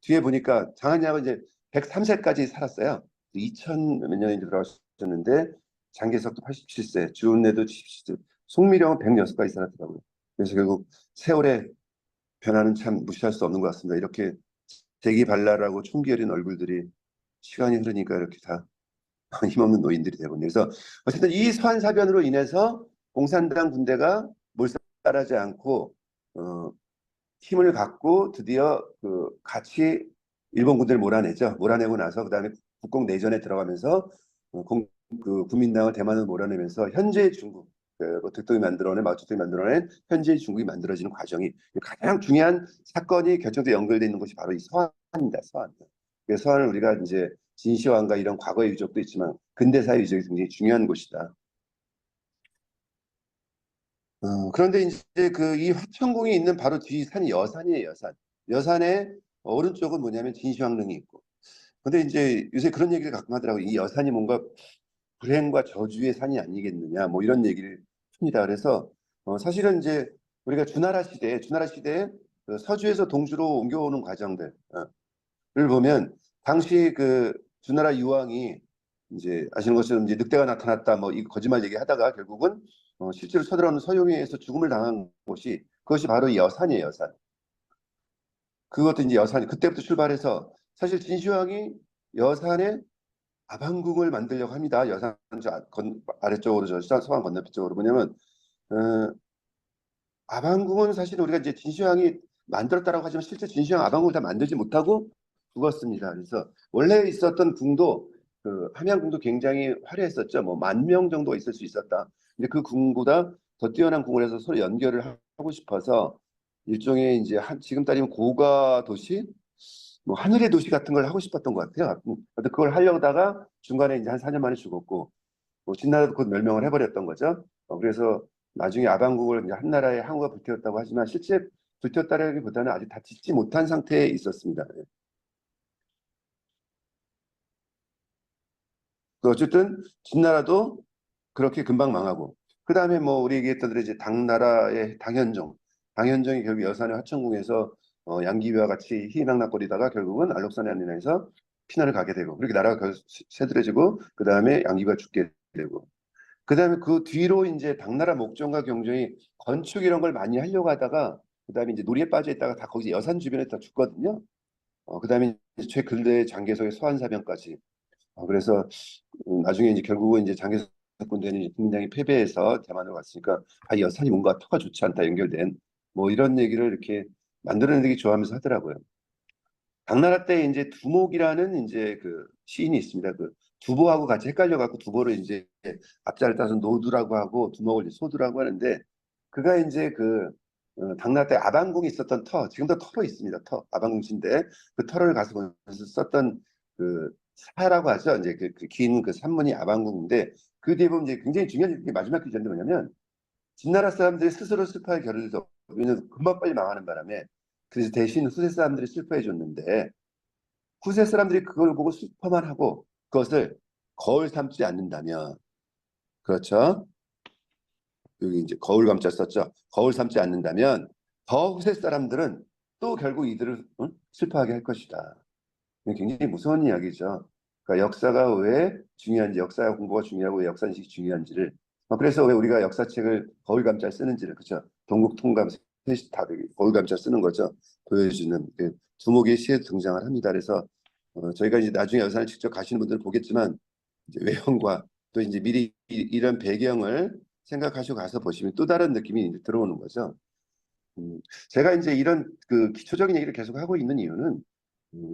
뒤에 보니까 장한양은 이제 103세까지 살았어요. 2000 몇 년에 들어가셨는데 장개석도 87세, 주은래도 77세, 송미령은 106까지 살았더라고요. 그래서 결국 세월의 변화는 참 무시할 수 없는 것 같습니다. 이렇게 재기발랄하고 총기 어린 얼굴들이 시간이 흐르니까 이렇게 다 힘없는 노인들이 되고 그래서 어쨌든 이 소환사변으로 인해서 공산당 군대가 몰살하지 않고 어, 힘을 갖고 드디어 그 같이 일본 군대를 몰아내죠. 몰아내고 나서 그다음에 국공 내전에 들어가면서 그 국민당을 대만을 몰아내면서 현재의 중국 그 득동이 만들어낸 마오쩌둥이 만들어낸 현재의 중국이 만들어지는 과정이 가장 중요한 사건이 결정돼 연결돼 있는 것이 바로 이 서한입니다. 서한. 그 서한을 우리가 이제 진시황과 이런 과거의 유적도 있지만 근대사의 유적이 굉장히 중요한 곳이다. 그런데 이제 그 이 화천궁이 있는 바로 뒤 산이 여산이에요, 여산. 여산의 오른쪽은 뭐냐면 진시황릉이 있고. 근데 이제 요새 그런 얘기를 가끔 하더라고요. 이 여산이 뭔가 불행과 저주의 산이 아니겠느냐, 뭐 이런 얘기를 합니다. 그래서 사실은 이제 우리가 주나라 시대에 그 서주에서 동주로 옮겨오는 과정들을 보면 당시 그 주나라 유황이 이제 아시는 것처럼 이제 늑대가 나타났다 뭐 이 거짓말 얘기하다가 결국은 실제로 쳐들어오는 서용에서 죽음을 당한 곳이 그것이 바로 이 여산이에요, 여산. 그것도 이제 여산이 그때부터 출발해서 사실 진시황이 여산에 아방궁을 만들려고 합니다. 여산 아래쪽으로 저 서안 건너편 쪽으로 뭐냐면 어, 아방궁은 사실 우리가 이제 진시황이 만들었다라고 하지만 실제 진시황 아방궁을 다 만들지 못하고 죽었습니다. 그래서 원래 있었던 궁도 그 함양궁도 굉장히 화려했었죠. 뭐 10,000명 정도 있을 수 있었다. 근데 그 궁보다 더 뛰어난 궁을 해서 서로 연결을 하고 싶어서 일종의 이제 지금 따지면 고가 도시, 뭐 하늘의 도시 같은 걸 하고 싶었던 것 같아요. 근데 그걸 하려다가 중간에 이제 한 4년 만에 죽었고 뭐 진나라도 곧 멸명을 해버렸던 거죠. 그래서 나중에 아방국을 이제 한나라의 항우가 불태웠다고 하지만 실제 불태웠다라기보다는 아직 다 짓지 못한 상태에 있었습니다. 어쨌든 진나라도 그렇게 금방 망하고 그 다음에 뭐 우리 얘기했던 대로 이제 당나라의 당현종이 결국 여산의 화천궁에서 양귀비와 같이 희낙낙거리다가 결국은 알록산의 안리나에서 피난을 가게 되고 그렇게 나라가 세드려지고 그 다음에 양귀비가 죽게 되고 그 다음에 그 뒤로 이제 당나라 목전과 경종이 건축 이런 걸 많이 하려고 하다가 그 다음에 이제 놀이에 빠져 있다가 다 거기 여산 주변에 다 죽거든요. 그 다음에 최근대 장개석의 소환사병까지 그래서 나중에 이제 결국은 이제 장개석 군대는 이제 국민당이 패배해서 대만으로 갔으니까 아, 여산이 뭔가 터가 좋지 않다 연결된 뭐 이런 얘기를 이렇게 만들어내기 좋아하면서 하더라고요. 당나라 때 이제 두목이라는 이제 그 시인이 있습니다. 그 두보하고 같이 헷갈려 갖고 두보를 이제 앞자를 따서 노두라고 하고 두목을 이제 소두라고 하는데 그가 이제 그 당나라 때 아방궁이 있었던 터 지금도 터로 있습니다. 터 아방궁신데 그 터를 가서 보면서 썼던 그 사라고 하죠. 이제 긴 그 산문이 아방궁인데 그 뒤에 보면 이제 굉장히 중요한 게 마지막 기절인데 뭐냐면 진나라 사람들이 스스로 슬퍼할 겨를이 없 왜냐면 금방 빨리 망하는 바람에 그래서 대신 후세 사람들이 슬퍼해 줬는데 후세 사람들이 그걸 보고 슬퍼만 하고 그것을 거울 삼지 않는다면 그렇죠. 여기 이제 거울 감자 썼죠. 거울 삼지 않는다면 더 후세 사람들은 또 결국 이들을 슬퍼하게 할 것이다. 굉장히 무서운 이야기죠. 그러니까 역사가 왜 중요한지, 역사 공부가 중요하고 왜 역사 인식이 중요한지를 그래서 왜 우리가 역사책을 거울 감자 쓰는지를 그렇죠. 동국 통감 셋이 다 거울 감자 쓰는 거죠. 보여주는 그 두목의 시에 등장을 합니다. 그래서 저희가 이제 나중에 여산을 직접 가시는 분들은 보겠지만 이제 외형과 또 이제 미리 이런 배경을 생각하시고 가서 보시면 또 다른 느낌이 이제 들어오는 거죠. 제가 이제 이런 그 기초적인 얘기를 계속 하고 있는 이유는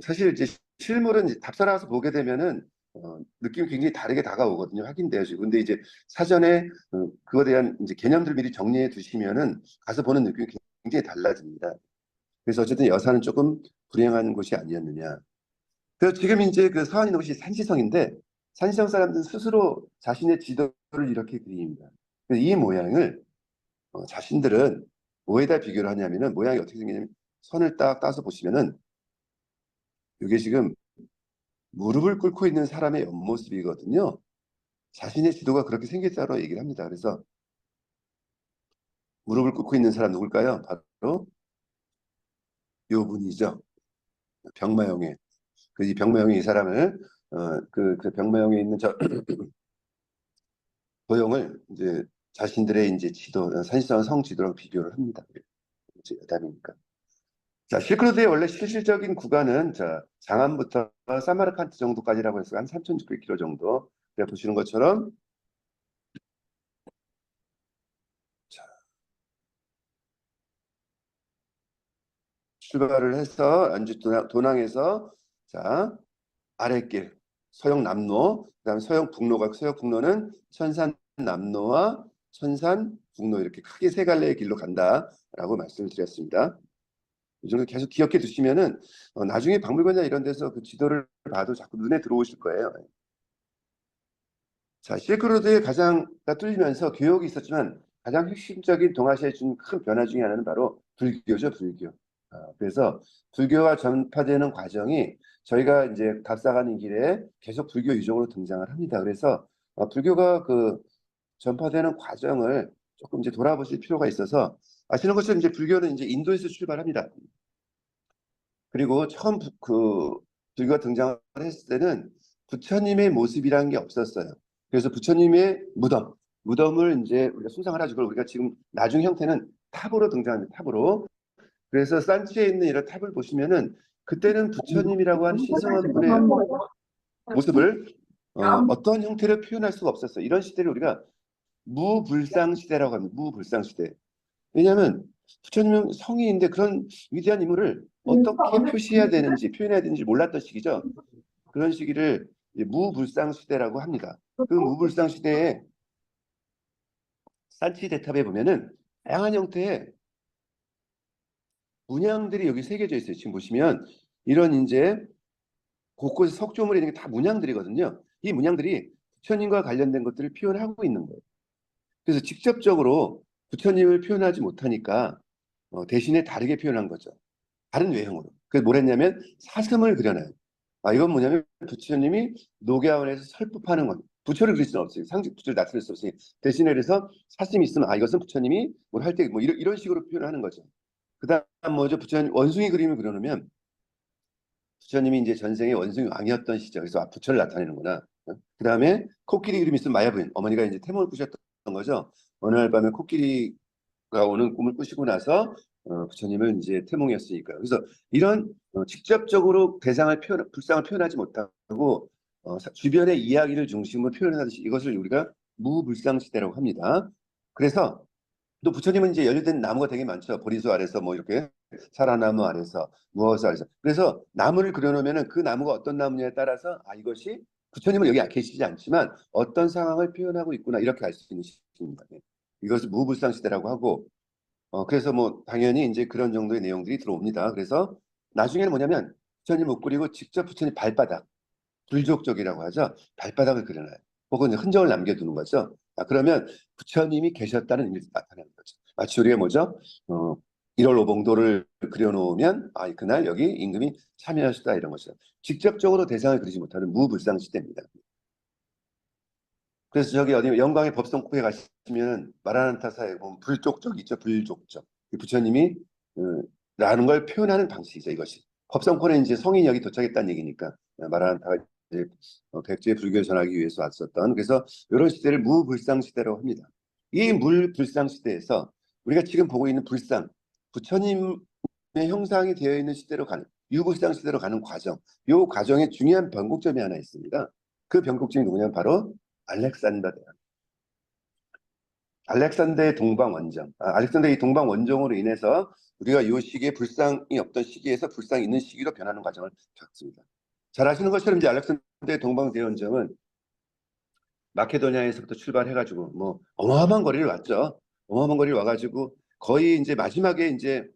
사실 이제 실물은 이제 답사라서 보게 되면은 느낌이 굉장히 다르게 다가오거든요. 확인되어지고. 근데 이제 사전에 그거에 대한 이제 개념들 미리 정리해 두시면은 가서 보는 느낌이 굉장히 달라집니다. 그래서 어쨌든 여사는 조금 불행한 곳이 아니었느냐. 그래서 지금 이제 그 서안이 있는 곳이 산시성인데 산시성 사람들은 스스로 자신의 지도를 이렇게 그립니다. 그래서 이 모양을 자신들은 뭐에다 비교를 하냐면은 모양이 어떻게 생기냐면 선을 딱 따서 보시면은 이게 지금 무릎을 꿇고 있는 사람의 옆모습이거든요. 자신의 지도가 그렇게 생겼다고 얘기를 합니다. 그래서 무릎을 꿇고 있는 사람 누굴까요? 바로 요 분이죠. 병마용의 이 병마용이 이 사람을 그 병마용에 있는 저 도용을 이제 자신들의 이제 지도 산시성 성 지도랑 비교를 합니다. 이제 여담이니까. 자, 실크로드의 원래 실질적인 구간은 자 장안부터 사마르칸트 정도까지라고 해서 한 3,600km 정도. 제가 보시는 것처럼 자, 출발을 해서 안주 도낭에서 자 아랫길 서영 남로, 그다음에 서영 북로가 서영 북로는 천산 남로와 천산 북로 이렇게 크게 세 갈래의 길로 간다라고 말씀을 드렸습니다. 이 정도 계속 기억해 두시면은 나중에 박물관이나 이런 데서 그 지도를 봐도 자꾸 눈에 들어오실 거예요. 자, 실크로드의 가장 뚫리면서 교역이 있었지만 가장 핵심적인 동아시아에 준 큰 변화 중에 하나는 바로 불교죠, 불교. 그래서 불교가 전파되는 과정이 저희가 이제 답사가는 길에 계속 불교 유적으로 등장을 합니다. 그래서 불교가 그 전파되는 과정을 조금 이제 돌아보실 필요가 있어서 아시는 것처럼 이제 불교는 이제 인도에서 출발합니다. 그리고 처음 불교가 등장을 했을 때는 부처님의 모습이라는 게 없었어요. 그래서 부처님의 무덤을 이제 우리가 숭상을 하죠. 그걸 우리가 지금 나중 형태는 탑으로 등장합니다. 탑으로. 그래서 산치에 있는 이런 탑을 보시면은 그때는 부처님이라고 하는 신성한 분의 모습을 어떤 형태로 표현할 수가 없었어요. 이런 시대를 우리가 무불상 시대라고 합니다. 무불상 시대. 왜냐하면 부처님은 성인인데 그런 위대한 인물을 어떻게 표시해야 되는지 표현해야 되는지 몰랐던 시기죠. 그런 시기를 무불상 시대라고 합니다. 그 무불상 시대에 산치 대탑에 보면은 다양한 형태의 문양들이 여기 새겨져 있어요. 지금 보시면 이런 이제 곳곳에 석조물이 있는 게 다 문양들이거든요. 이 문양들이 부처님과 관련된 것들을 표현하고 있는 거예요. 그래서 직접적으로 부처님을 표현하지 못하니까 대신에 다르게 표현한 거죠. 다른 외형으로. 그래서 뭘 했냐면 사슴을 그려놔요. 이건 뭐냐면 부처님이 녹야원에서 설법하는 건 부처를 그릴 수는 없어요. 상식 부처를 나타낼 수 없으니 대신에 그래서 사슴이 있으면 이것은 부처님이 뭘 할 때 뭐 이런 식으로 표현하는 거죠. 그다음 뭐죠? 부처님 원숭이 그림을 그려놓으면 부처님이 이제 전생에 원숭이 왕이었던 시절. 그래서 부처를 나타내는구나. 그다음에 코끼리 그림이 있으면 마야부인 어머니가 이제 태몽을 꾸셨던 거죠. 어느 날 밤에 코끼리가 오는 꿈을 꾸시고 나서 부처님은 이제 태몽이었으니까. 그래서 이런 직접적으로 불상을 표현하지 못하고 주변의 이야기를 중심으로 표현하듯이 이것을 우리가 무불상 시대라고 합니다. 그래서 또 부처님은 이제 연료된 나무가 되게 많죠. 보리수 아래서 뭐 이렇게 사라나무 아래서 무엇 아래서. 그래서 나무를 그려놓으면은 그 나무가 어떤 나무냐에 따라서 이것이 부처님은 여기 계시지 않지만 어떤 상황을 표현하고 있구나 이렇게 알 수 있는 시기입니다. 네. 이것을 무불상 시대라고 하고 그래서 뭐 당연히 이제 그런 정도의 내용들이 들어옵니다. 그래서 나중에는 뭐냐면 부처님 못 그리고 직접 부처님 발바닥 불족적이라고 하죠. 발바닥을 그려놔요. 혹은 흔적을 남겨두는 거죠. 그러면 부처님이 계셨다는 의미를 나타내는 거죠. 마치 우리가 뭐죠? 1월 오봉도를 그려놓으면 그날 여기 임금이 참여하셨다 이런 것이죠. 직접적으로 대상을 그리지 못하는 무불상 시대입니다. 그래서 저기 어디 영광의 법성국에 가시면 마라나타사에 보면 불족적 있죠. 불족적. 부처님이 라는 걸 표현하는 방식이죠. 이것이. 법성포는 이제 성인이 여기 도착했다는 얘기니까 마라나타가 이제 백제의 불교를 전하기 위해서 왔었던 그래서 이런 시대를 무불상 시대라고 합니다. 이 물불상 시대에서 우리가 지금 보고 있는 불상 부처님의 형상이 되어 있는 시대로 가는 유불상 시대로 가는 과정 이 과정에 중요한 변곡점이 하나 있습니다. 그 변곡점이 누구냐면 바로 알렉산더 대왕. 알렉산더의 동방 원정. 알렉산더의 동방 원정으로 인해서 우리가 이 시기에 불상이 없던 시기에서 불상이 있는 시기로 변하는 과정을 겪습니다. 잘 아시는 것처럼 이제 알렉산더의 동방 대원정은 마케도니아에서부터 출발해가지고 뭐 어마어마한 거리를 왔죠. 어마어마한 거리를 와가지고 거의 이제 마지막에 이제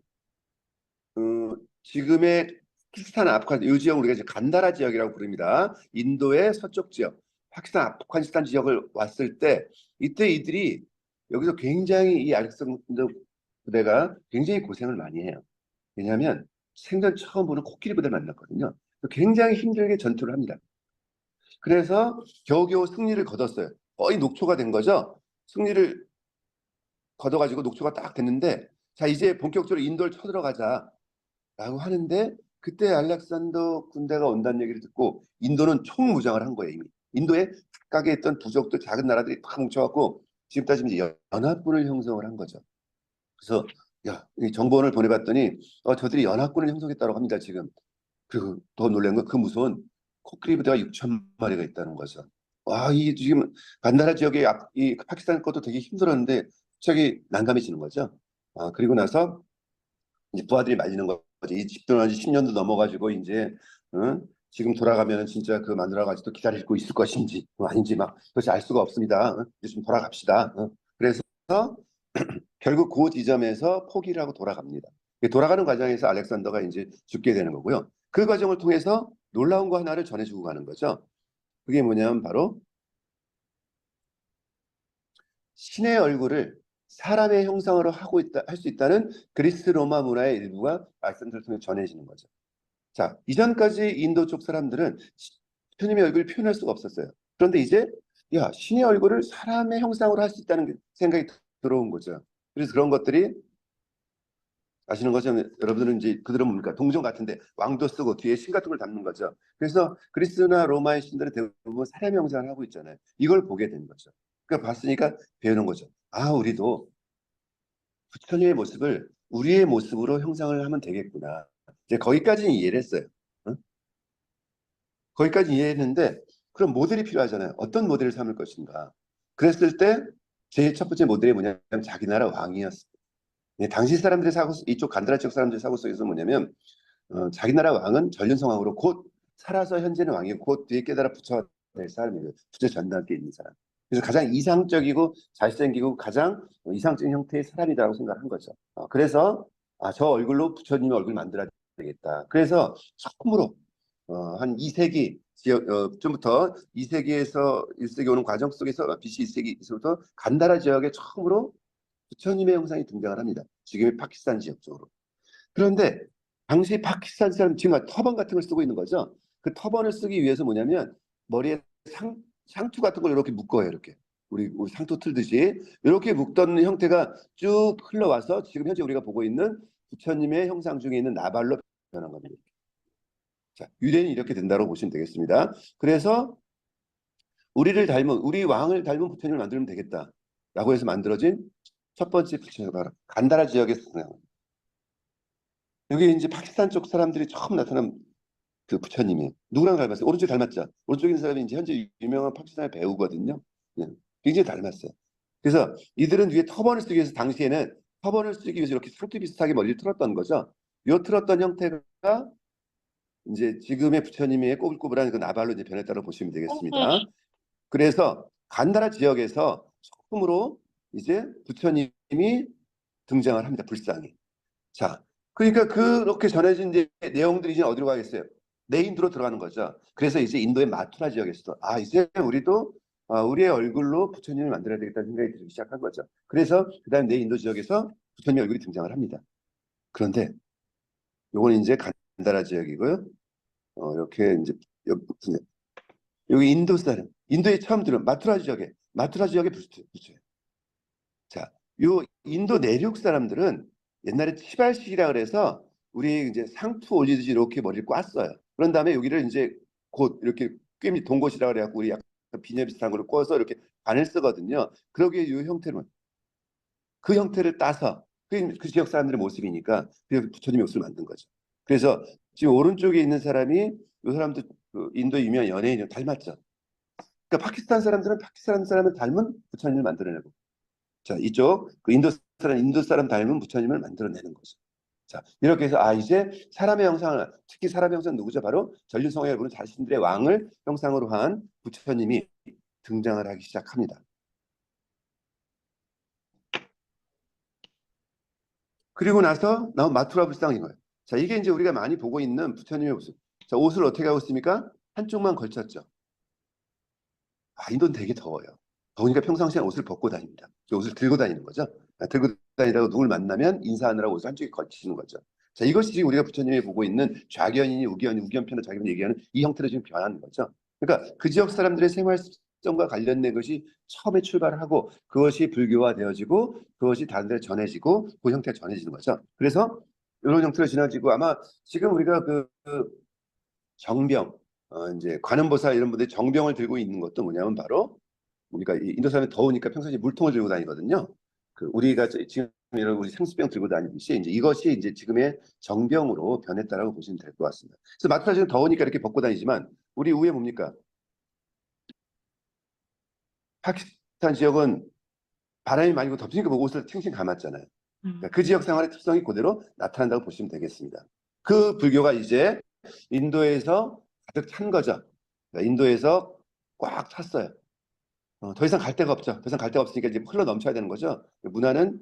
지금의 파키스탄, 아프간 이 지역 우리가 이제 간다라 지역이라고 부릅니다. 인도의 서쪽 지역, 파키스탄, 아프가니스탄 지역을 왔을 때 이때 이들이 여기서 굉장히 이 알렉산더 부대가 굉장히 고생을 많이 해요. 왜냐하면 생전 처음 보는 코끼리 부대를 만났거든요. 굉장히 힘들게 전투를 합니다. 그래서 겨우겨우 승리를 거뒀어요. 거의 녹초가 된 거죠. 승리를 거둬가지고 녹초가 딱 됐는데, 자 이제 본격적으로 인도를 쳐들어가자라고 하는데, 그때 알렉산더 군대가 온다는 얘기를 듣고 인도는 총무장을 한 거예요. 이미 인도에 각각에 있던 부족들, 작은 나라들이 다 뭉쳐갖고 지금 따지면 이제 연합군을 형성을 한 거죠. 그래서 야, 이 정보원을 보내봤더니 저들이 연합군을 형성했다고 합니다 지금. 그리고 더 놀란 건 그 무서운 코끼리 부대가 6천 마리가 있다는 거죠. 와, 이 지금 반다라 지역의 이 파키스탄 것도 되게 힘들었는데 갑자기 난감해지는 거죠. 그리고 나서 이제 부하들이 말리는 거지. 이 집도한 지 10년도 넘어가지고 이제 응? 지금 돌아가면 진짜 그 마누라가 아직도 기다리고 있을 것인지 아닌지 막 그것이 알 수가 없습니다. 응? 이제 좀 돌아갑시다. 응? 그래서 결국 그 지점에서 포기를 하고 돌아갑니다. 돌아가는 과정에서 알렉산더가 이제 죽게 되는 거고요. 그 과정을 통해서 놀라운 거 하나를 전해주고 가는 거죠. 그게 뭐냐면 바로 신의 얼굴을 사람의 형상으로 하고 있다, 할 수 있다는 그리스 로마 문화의 일부가 알렉산더를 통해 전해지는 거죠. 자, 이전까지 인도 쪽 사람들은 주님의 얼굴을 표현할 수가 없었어요. 그런데 이제 야, 신의 얼굴을 사람의 형상으로 할 수 있다는 생각이 들어온 거죠. 그래서 그런 것들이 아시는 것처럼 여러분들은 이제 그들은 뭡니까? 동전 같은데 왕도 쓰고 뒤에 신 같은 걸 담는 거죠. 그래서 그리스나 로마의 신들은 대부분 사람 형상을 하고 있잖아요. 이걸 보게 된 거죠. 그러니까 봤으니까 배우는 거죠. 우리도 부처님의 모습을 우리의 모습으로 형상을 하면 되겠구나. 이제 거기까지는 이해를 했어요. 응? 거기까지 이해했는데 그럼 모델이 필요하잖아요. 어떤 모델을 삼을 것인가. 그랬을 때 제일 첫 번째 모델이 뭐냐면 자기 나라 왕이었어요. 당시 사람들의 사고, 이쪽 간다라 지역 사람들의 사고 속에서 뭐냐면 자기 나라 왕은 전륜성왕으로 곧 살아서 현재는 왕이고 곧 뒤에 깨달아 부처가 될 사람이에요. 부처 전당께 있는 사람. 그래서 가장 이상적이고 잘생기고 가장 이상적인 형태의 사람이라고 생각한 거죠. 그래서 저 얼굴로 부처님의 얼굴 만들어야 되겠다. 그래서 처음으로 한 2세기 좀부터 2세기에서 1세기 오는 과정 속에서 BC 2세기에서부터 간다라 지역에 처음으로 부처님의 형상이 등장을 합니다. 지금의 파키스탄 지역 쪽으로. 그런데 당시 파키스탄 사람 지금 터번 같은 걸 쓰고 있는 거죠. 그 터번을 쓰기 위해서 뭐냐면 머리에 상투 같은 걸 이렇게 묶어요. 이렇게 우리 상투 틀듯이 이렇게 묶던 형태가 쭉 흘러와서 지금 현재 우리가 보고 있는 부처님의 형상 중에 있는 나발로 변한 겁니다. 자, 유래는 이렇게 된다고 보시면 되겠습니다. 그래서 우리 왕을 닮은 부처님을 만들면 되겠다라고 해서 만들어진 첫 번째 부처가 바로 간다라 지역에서 여기 이제 파키스탄 쪽 사람들이 처음 나타난 그 부처님이 누구랑 닮았어요? 오른쪽 닮았죠. 오른쪽에 있는 사람이 이제 현재 유명한 파키스탄의 배우거든요. 예, 굉장히 닮았어요. 그래서 이들은 위에 터번을 쓰기 위해서 당시에는 터번을 쓰기 위해서 이렇게 상투 비슷하게 머리를 틀었던 거죠. 요 틀었던 형태가 이제 지금의 부처님의 꼬불꼬불한 그 나발로 이제 변했다고 보시면 되겠습니다. 그래서 간다라 지역에서 처음으로 이제 부처님이 등장을 합니다. 불상이. 자, 그러니까 그렇게 전해진 이제 내용들이 이제 어디로 가겠어요? 내인도로 들어가는 거죠. 그래서 이제 인도의 마투라 지역에서 이제 우리도 우리의 얼굴로 부처님을 만들어야 되겠다는 생각이 들기 시작한 거죠. 그래서 그다음 내인도 지역에서 부처님 얼굴이 등장을 합니다. 그런데 요건 이제 간다라 지역이고요. 이렇게 이제 여기 인도 사람, 인도에 처음 들은 마투라 지역에 붙여요. 자, 요 인도 내륙 사람들은 옛날에 치발식이라 그래서 우리 이제 상투 올리듯이 이렇게 머리를 꽈어요. 그런 다음에 여기를 이제 곧 이렇게 꿰미 동곳이라 그래갖고 우리 약간 비녀 비슷한 걸로 꿔서 이렇게 반을 쓰거든요. 그러기에 이 형태는 그 형태를 따서 그 지역 사람들의 모습이니까 그 부처님의 모습을 만든 거죠. 그래서 지금 오른쪽에 있는 사람이 이 사람도 그 인도 유명한 연예인이 닮았죠. 그러니까 파키스탄 사람들은 파키스탄 사람을 닮은 부처님을 만들어내고 자, 이쪽 그 인도 사람 닮은 부처님을 만들어내는 거죠. 자, 이렇게 해서 이제 사람의 형상을 특히 사람의 형상은 누구죠? 바로 전륜성에 여러분 자신들의 왕을 형상으로 한 부처님이 등장을 하기 시작합니다. 그리고 나서 나온 마투라 불상인 거예요. 자, 이게 이제 우리가 많이 보고 있는 부처님의 모습. 자, 옷을 어떻게 하고 있습니까? 한쪽만 걸쳤죠. 인도는 되게 더워요. 더우니까 평상시에 옷을 벗고 다닙니다. 옷을 들고 다니는 거죠. 들고 다니다가 누굴 만나면 인사하느라고 옷을 한쪽에 걸치는 거죠. 자, 이것이 지금 우리가 부처님이 보고 있는 좌견이니 우견이, 우견편을 자기가 얘기하는 이 형태로 지금 변하는 거죠. 그러니까 그 지역 사람들의 생활 습성과 관련된 것이 처음에 출발하고 그것이 불교화되어지고 그것이 다른 데 전해지고 그 형태가 전해지는 거죠. 그래서 이런 형태로 지나지고 아마 지금 우리가 그 정병, 이제 관음보살 이런 분들이 정병을 들고 있는 것도 뭐냐면 바로 우리가 이 인도 사람이 더우니까 평소에 물통을 들고 다니거든요. 그 우리가 지금 이런 우리 생수병 들고 다니듯이 이제 이것이 이제 지금의 정병으로 변했다라고 보시면 될 것 같습니다. 그래서 마트가 지금 더우니까 이렇게 벗고 다니지만 우리 위에 뭡니까? 파키스탄 지역은 바람이 많이 불고 덮으니까 뭐 옷을 칭칭 감았잖아요. 그러니까 그 지역 생활의 특성이 그대로 나타난다고 보시면 되겠습니다. 그 불교가 이제 인도에서 가득 찬 거죠. 그러니까 인도에서 꽉 찼어요. 더 이상 갈 데가 없죠. 더 이상 갈 데가 없으니까 이제 흘러 넘쳐야 되는 거죠. 문화는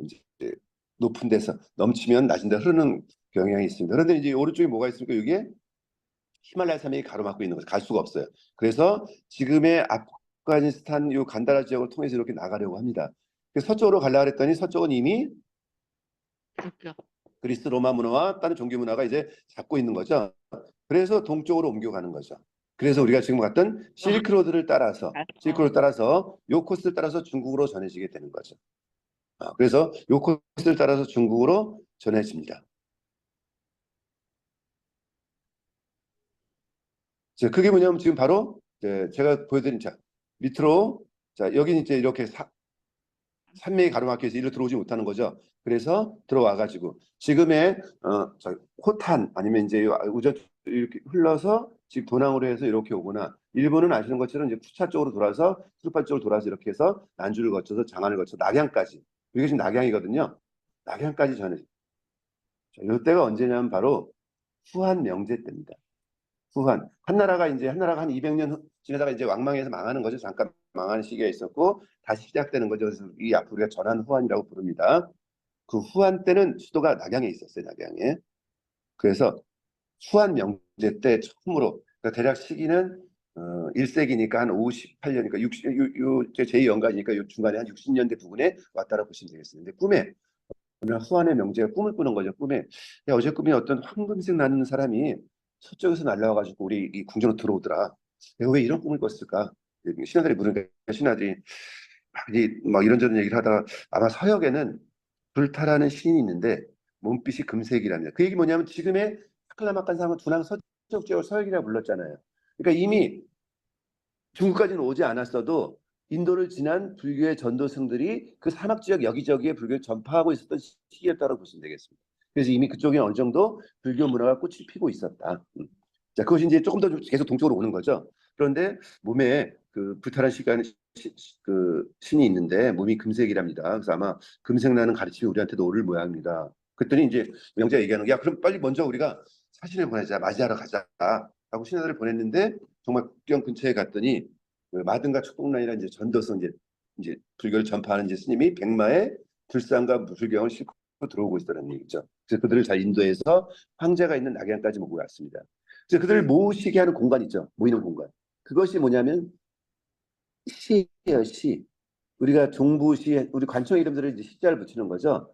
이제 높은 데서 넘치면 낮은 데 흐르는 경향이 있습니다. 그런데 이제 오른쪽에 뭐가 있습니까? 이게 히말라야 산맥이 가로막고 있는 거죠. 갈 수가 없어요. 그래서 지금의 아프가니스탄 요 간다라 지역을 통해서 이렇게 나가려고 합니다. 서쪽으로 가려고 했더니 서쪽은 이미 그리스 로마 문화와 다른 종교 문화가 이제 잡고 있는 거죠. 그래서 동쪽으로 옮겨가는 거죠. 그래서 우리가 지금 갔던 실크로드를 따라서 요 코스를 따라서 중국으로 전해지게 되는 거죠. 그래서 요 코스를 따라서 중국으로 전해집니다. 자, 그게 뭐냐면 지금 바로 제가 보여드린 자 밑으로 자 여기는 이제 이렇게 산맥이 가로막혀서 이리로 들어오지 못하는 거죠. 그래서 들어와가지고 지금의 호탄 아니면 이제 우전 이렇게 흘러서 지금 도낭으로 해서 이렇게 오거나 일본은 아시는 것처럼 이제 푸차 쪽으로 돌아서 수르파 쪽으로 돌아서 이렇게 해서 난주를 거쳐서 장안을 거쳐 낙양까지 이게 지금 낙양이거든요. 낙양까지 전해져. 이때가 언제냐면 바로 후한 명제 때입니다. 후한 한나라가 한 200년 지나다가 이제 왕망해서 망하는 거죠. 잠깐 망하는 시기가 있었고 다시 시작되는 거죠. 그래서 이 앞으로 우리가 전한 후한이라고 부릅니다. 그 후한 때는 수도가 낙양에 있었어요. 낙양에. 그래서 후한 명제 때 처음으로 그러니까 대략 시기는 1세기니까 한 58년이니까 60, 제2연가니까 요 중간에 한 60년대 부근에 왔다라고 보시면 되겠습니다. 근데 꿈에 후한의 명제가 꿈을 꾸는 거죠. 꿈에 야, 어제 꿈에 어떤 황금색 나는 사람이 서쪽에서 날라와가지고 우리 이 궁전으로 들어오더라. 내가 왜 이런 꿈을 꿨을까? 신하들이 물으니까 신하들이 막 이런저런 얘기를 하다가 아마 서역에는 불타라는 신이 있는데 몸빛이 금색이랍니다. 그 얘기 뭐냐면 지금의 타클라마칸 상은 두낭 서쪽 지역을 서역이라고 불렀잖아요. 그러니까 이미 중국까지는 오지 않았어도 인도를 지난 불교의 전도승들이 그 사막 지역 여기저기에 불교를 전파하고 있었던 시기였다고 보시면 되겠습니다. 그래서 이미 그쪽에 어느 정도 불교 문화가 꽃이 피고 있었다. 자, 그것이 이제 조금 더 계속 동쪽으로 오는 거죠. 그런데 몸에 그 불타는 시간 그 신이 있는데 몸이 금색이랍니다. 그래서 아마 금색 나는 가르침이 우리한테도 오를 모양입니다. 그랬더니 이제 명자가 얘기하는 게 야, 그럼 빨리 먼저 우리가 사신을 보내자, 맞이하러 가자. 하고 신하들을 보냈는데 정말 국경 근처에 갔더니 그 마등가 축복란이라는 이제 전도성 이제 불교를 전파하는 이제 스님이 백마에 불상과 불경을 싣고 들어오고 있다는 얘기죠. 그래서 그들을 잘 인도해서 황제가 있는 낙양까지 모아왔습니다. 그래서 그들을 모시게 하는 공간 있죠. 모이는 공간. 그것이 뭐냐면 시예요, 시. 우리가 종부시, 우리 관청 이름들을 이제 시자를 붙이는 거죠.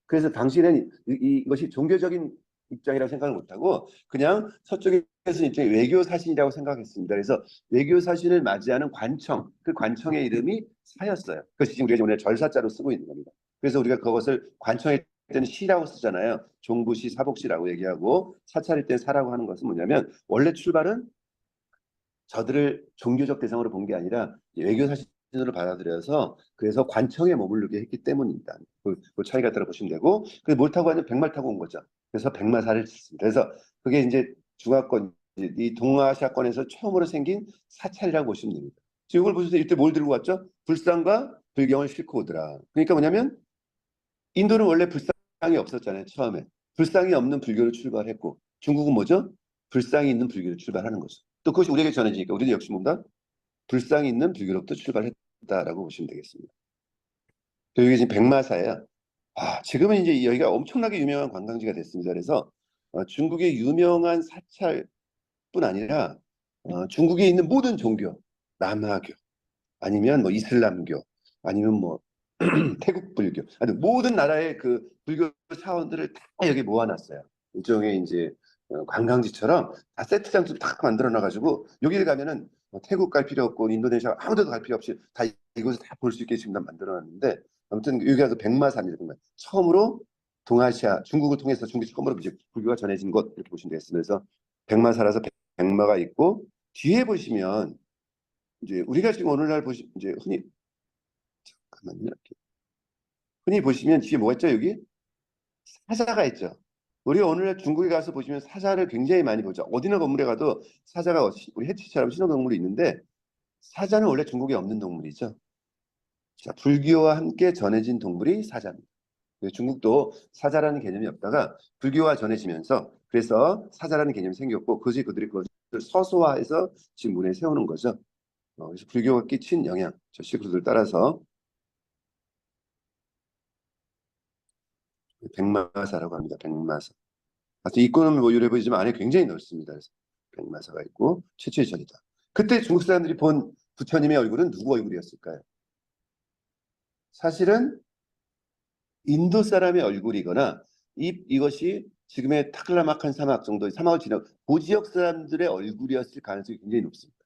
그래서 당시에는 이것이 종교적인 입장이라고 생각을 못하고 그냥 서쪽에서 이제 외교 사신이라고 생각했습니다. 그래서 외교 사신을 맞이하는 관청, 그 관청의 이름이 사였어요. 그것이 지금 우리가 오늘 절사자로 쓰고 있는 겁니다. 그래서 우리가 그것을 관청에 때는 시라고 쓰잖아요. 종부시, 사복시라고 얘기하고 사찰일 때 사라고 하는 것은 뭐냐면 원래 출발은 저들을 종교적 대상으로 본 게 아니라 외교 사신으로 받아들여서 그래서 관청에 머무르게 했기 때문입니다. 그 차이가 있다고 보시면 되고 뭘 타고 하면 백마를 타고 온 거죠. 그래서 백마사를 짓습니다. 그래서 그게 이제 중화권 이 동아시아권에서 처음으로 생긴 사찰이라고 보시면 됩니다. 지금 이걸 보셔서 이때 뭘 들고 왔죠? 불상과 불경을 싣고 오더라. 그러니까 뭐냐면 인도는 원래 불상이 없었잖아요. 처음에 불상이 없는 불교를 출발했고 중국은 뭐죠? 불상이 있는 불교를 출발하는 거죠. 또 그것이 우리에게 전해지니까 우리는 역시 뭔가 불상이 있는 불교로부터 출발했다라고 보시면 되겠습니다. 이게 지금 백마사예요. 지금은 이제 여기가 엄청나게 유명한 관광지가 됐습니다. 그래서 중국의 유명한 사찰뿐 아니라 중국에 있는 모든 종교, 남하교, 아니면 뭐 이슬람교, 아니면 뭐 태국 불교, 아니 모든 나라의 그 불교 사원들을 다 여기 모아놨어요. 일종의 이제 관광지처럼 다 세트장 좀 딱 만들어 놔가지고 여기를 가면은 뭐 태국 갈 필요 없고 인도네시아 아무 데도 갈 필요 없이 다 이곳을 다 볼 수 있게 지금 다 만들어 놨는데 아무튼 여기가 그 백마산이에요. 백마. 처음으로 동아시아 중국을 통해서 중국이 처음으로 이제 불교가 전해진 곳 이렇게 보시면 되겠습니다. 그래서 백마사라서 백마가 있고 뒤에 보시면 이제 우리가 지금 오늘날 보시 이제 흔히 잠깐만요. 이렇게. 흔히 보시면 뒤에 뭐가 있죠? 여기 사자가 있죠. 우리가 오늘날 중국에 가서 보시면 사자를 굉장히 많이 보죠. 어디나 건물에 가도 사자가 우리 해치처럼 신호동물이 있는데 사자는 원래 중국에 없는 동물이죠. 자, 불교와 함께 전해진 동물이 사자입니다. 중국도 사자라는 개념이 없다가 불교와 전해지면서 그래서 사자라는 개념이 생겼고 그것이 그들이 그것을 서소화해서 지금 문에 세우는 거죠. 그래서 불교가 끼친 영향, 저 시그루들 따라서 백마사라고 합니다. 백마사. 하여튼 입구는 뭐 유래 보이지만 안에 굉장히 넓습니다. 그래서 백마사가 있고 최초의 절이다. 그때 중국 사람들이 본 부처님의 얼굴은 누구 얼굴이었을까요? 사실은 인도 사람의 얼굴이거나 이것이 지금의 타클라마칸 사막 정도의 사막을 지나고 그 지역 사람들의 얼굴이었을 가능성이 굉장히 높습니다.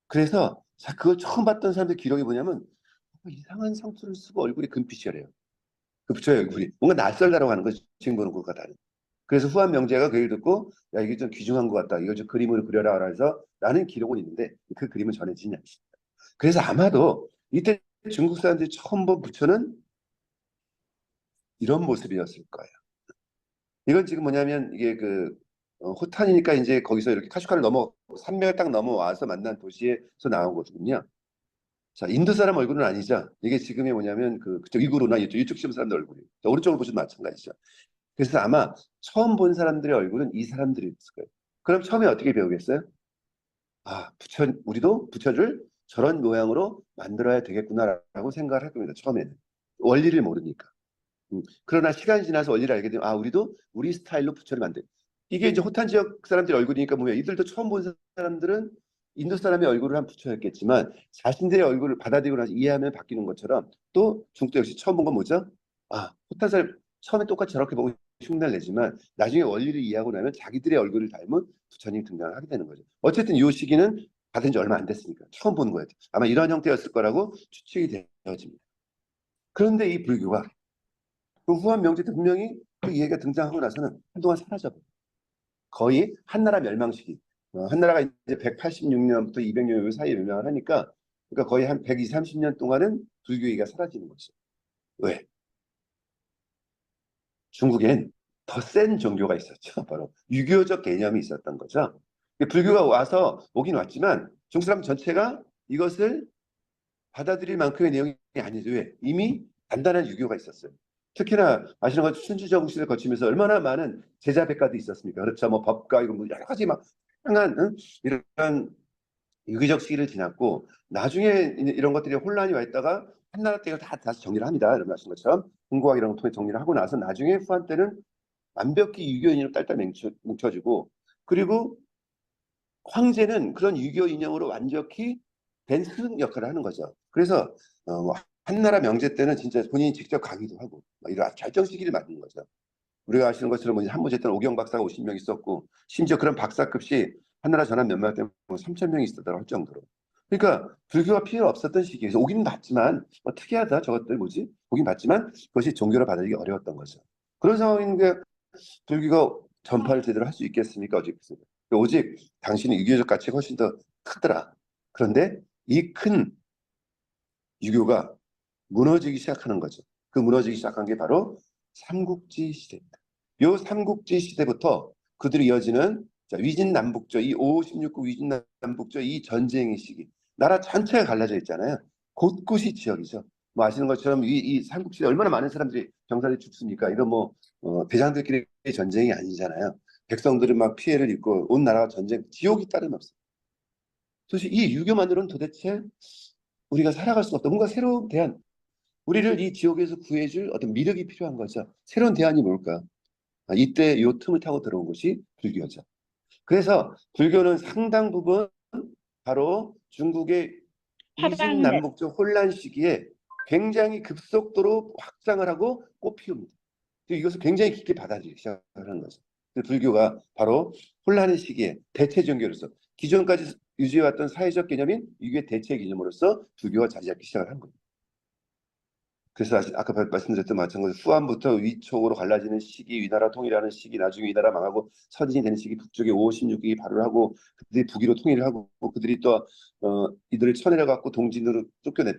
그래서 자, 그걸 처음 봤던 사람들 기록이 뭐냐면 이상한 상투를 쓰고 얼굴이 금빛이래요. 그 부처의 얼굴이 뭔가 낯설다라고 하는 거죠. 지금 보는 것과 다른. 그래서 후한 명제가 그 얘기를 듣고 야 이게 좀 귀중한 것 같다. 이걸 좀 그림으로 그려라 해서 라는 기록은 있는데 그 그림은 전해지지 않습니다. 그래서 아마도 이때 중국 사람들이 처음 본 부처는 이런 모습이었을 거예요. 이건 지금 뭐냐면 이게 그 호탄이니까 이제 거기서 이렇게 카슈카를 넘어 산맥을 딱 넘어와서 만난 도시에서 나온 거거든요. 자, 인도 사람 얼굴은 아니죠. 이게 지금이 뭐냐면 그쪽 이구르나 이쪽 시험 사람들 얼굴이에요. 자, 오른쪽을 보시면 마찬가지죠. 그래서 아마 처음 본 사람들의 얼굴은 이 사람들이었을 거예요. 그럼 처음에 어떻게 배우겠어요? 아, 우리도 부처를 저런 모양으로 만들어야 되겠구나라고 생각을 할 겁니다. 처음에는. 원리를 모르니까. 그러나 시간이 지나서 원리를 알게 되면 아, 우리도 우리 스타일로 부처를 만들. 이게 이제 호탄 지역 사람들의 얼굴이니까 뭐야. 이들도 처음 본 사람들은 인도 사람의 얼굴을 한 부처였겠지만 자신들의 얼굴을 받아들이고 나서 이해하면 바뀌는 것처럼 또 중국도 역시 처음 본 건 뭐죠? 아, 호탄 사람 처음에 똑같이 저렇게 보고 흉내를 내지만 나중에 원리를 이해하고 나면 자기들의 얼굴을 닮은 부처님이 등장을 하게 되는 거죠. 어쨌든 이 시기는 받은 지 얼마 안 됐으니까 처음 보는 거예요. 아마 이런 형태였을 거라고 추측이 되어집니다. 그런데 이 불교가 그 후한 명제 때 분명히 그 이해가 등장하고 나서는 한동안 사라져버려요. 거의 한나라 멸망 시기. 한나라가 이제 186년부터 200년 사이에 멸망을 하니까 그러니까 거의 한 120, 30년 동안은 불교가 사라지는 거죠. 왜? 중국엔 더 센 종교가 있었죠. 바로 유교적 개념이 있었던 거죠. 불교가 와서 오긴 왔지만 중국 사람 전체가 이것을 받아들일 만큼의 내용이 아니죠. 왜? 이미 단단한 유교가 있었어요. 특히나 아시는 것처럼 순주정시를 거치면서 얼마나 많은 제자 백가도 있었습니까? 그렇죠. 뭐 법가 이런 뭐 여러 가지 막 다양한 이런 유교적 시기를 지났고 나중에 이런 것들이 혼란이 와 있다가 한나라 때가 다 다시 정리를 합니다. 여러분 아시는 것처럼 궁궐 이런 걸 통해 정리를 하고 나서 나중에 후한 때는 완벽히 유교 인으로 딸딸 뭉쳐지고 그리고 황제는 그런 유교 인형으로 완벽히 된 스승 역할을 하는 거죠. 그래서 뭐 한나라 명제 때는 진짜 본인이 직접 강의도 하고 이런 결정 시기를 만든 거죠. 우리가 아시는 것처럼 뭐 한문제 때는 오경 박사가 50명 있었고 심지어 그런 박사급이 한나라 전한 몇몇 때문에 3천 명이 있었다고 할 정도로. 그러니까 불교가 필요 없었던 시기에서 오긴 봤지만 뭐 특이하다 저것들 뭐지? 오긴 봤지만 그것이 종교로 받아들이기 어려웠던 거죠. 그런 상황인데 불교가 전파를 제대로 할 수 있겠습니까? 오직 당신의 유교적 가치가 훨씬 더 크더라. 그런데 이 큰 유교가 무너지기 시작하는 거죠. 그 무너지기 시작한 게 바로 삼국지 시대입니다. 요 삼국지 시대부터 그들이 이어지는 자, 위진남북조, 이 5, 16구 위진남북조 이 전쟁의 시기. 나라 전체가 갈라져 있잖아요. 곳곳이 지역이죠. 뭐 아시는 것처럼 이 삼국시대 얼마나 많은 사람들이 병사들이 죽습니까? 이거 뭐 대장들끼리 전쟁이 아니잖아요. 백성들은 막 피해를 입고 온 나라가 전쟁, 지옥이 따름 없어요. 도대체 이 유교만으로는 도대체 우리가 살아갈 수가 없다. 뭔가 새로운 대안, 우리를 이 지옥에서 구해줄 어떤 미력이 필요한 거죠. 새로운 대안이 뭘까? 이때 요 틈을 타고 들어온 것이 불교죠. 그래서 불교는 상당 부분 바로 중국의 사랑을 이진남북적 혼란 시기에 굉장히 급속도로 확장을 하고 꽃피웁니다. 이것을 굉장히 깊게 받아들이기 시작하는 거죠. 불교가 바로 혼란의 시기에 대체 종교로서 기존까지 유지해왔던 사회적 개념인 이게 대체 개념으로서 불교가 자리 잡기 시작을 한 거예요. 그래서 아까 말씀드렸던 마찬가지로 후한부터 위촉으로 갈라지는 시기, 위나라 통일하는 시기, 나중에 위나라 망하고 선진이 되는 시기, 북쪽에 5, 16기 발효를 하고 그들이 북위로 통일을 하고 그들이 또 이들을 쳐내려갖고 동진으로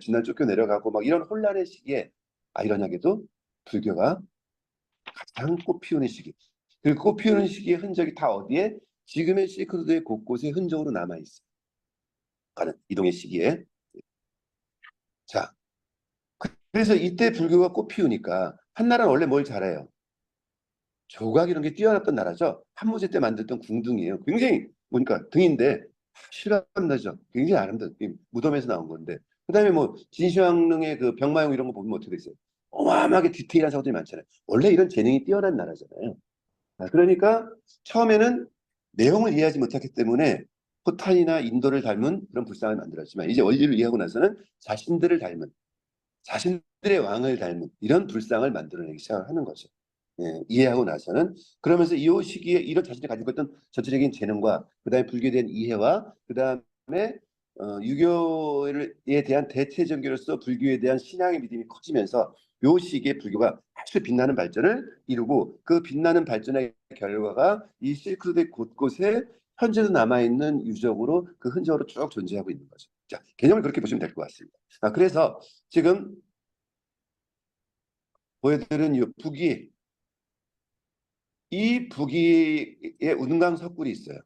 진날 쫓겨내려가고 막 이런 혼란의 시기에 아이러니하게도 불교가 가장 꽃피우는 시기. 그리고 꽃피우는 시기의 흔적이 다 어디에? 지금의 실크로드의 곳곳에 흔적으로 남아있어요. 가는 이동의 시기에. 자, 그래서 이때 불교가 꽃피우니까 한나라는 원래 뭘 잘해요? 조각 이런 게 뛰어났던 나라죠. 한무제 때 만들던 궁둥이에요. 굉장히 보니까 등인데 실감나죠. 굉장히 아름다운 무덤에서 나온 건데. 그다음에 뭐 진시황릉의 그 병마용 이런 거 보면 어떻게 됐어요? 어마어마하게 디테일한 사고들이 많잖아요. 원래 이런 재능이 뛰어난 나라잖아요. 그러니까 처음에는 내용을 이해하지 못했기 때문에 호탄이나 인도를 닮은 그런 불상을 만들었지만 이제 원리를 이해하고 나서는 자신들을 닮은 자신들의 왕을 닮은 이런 불상을 만들어내기 시작하는 거죠. 예, 이해하고 나서는 그러면서 이 시기에 이런 자신이 가지고 있던 전체적인 재능과 그다음에 불교에 대한 이해와 그다음에 유교에 대한 대체 종교로서 불교에 대한 신앙의 믿음이 커지면서 요 시기에 불교가 아주 빛나는 발전을 이루고 그 빛나는 발전의 결과가 이 실크로드 곳곳에 현재도 남아있는 유적으로 그 흔적으로 쭉 존재하고 있는 거죠. 자, 개념을 그렇게 보시면 될 것 같습니다. 그래서 지금 보여드린 이 북위에 운강 석굴이 있어요.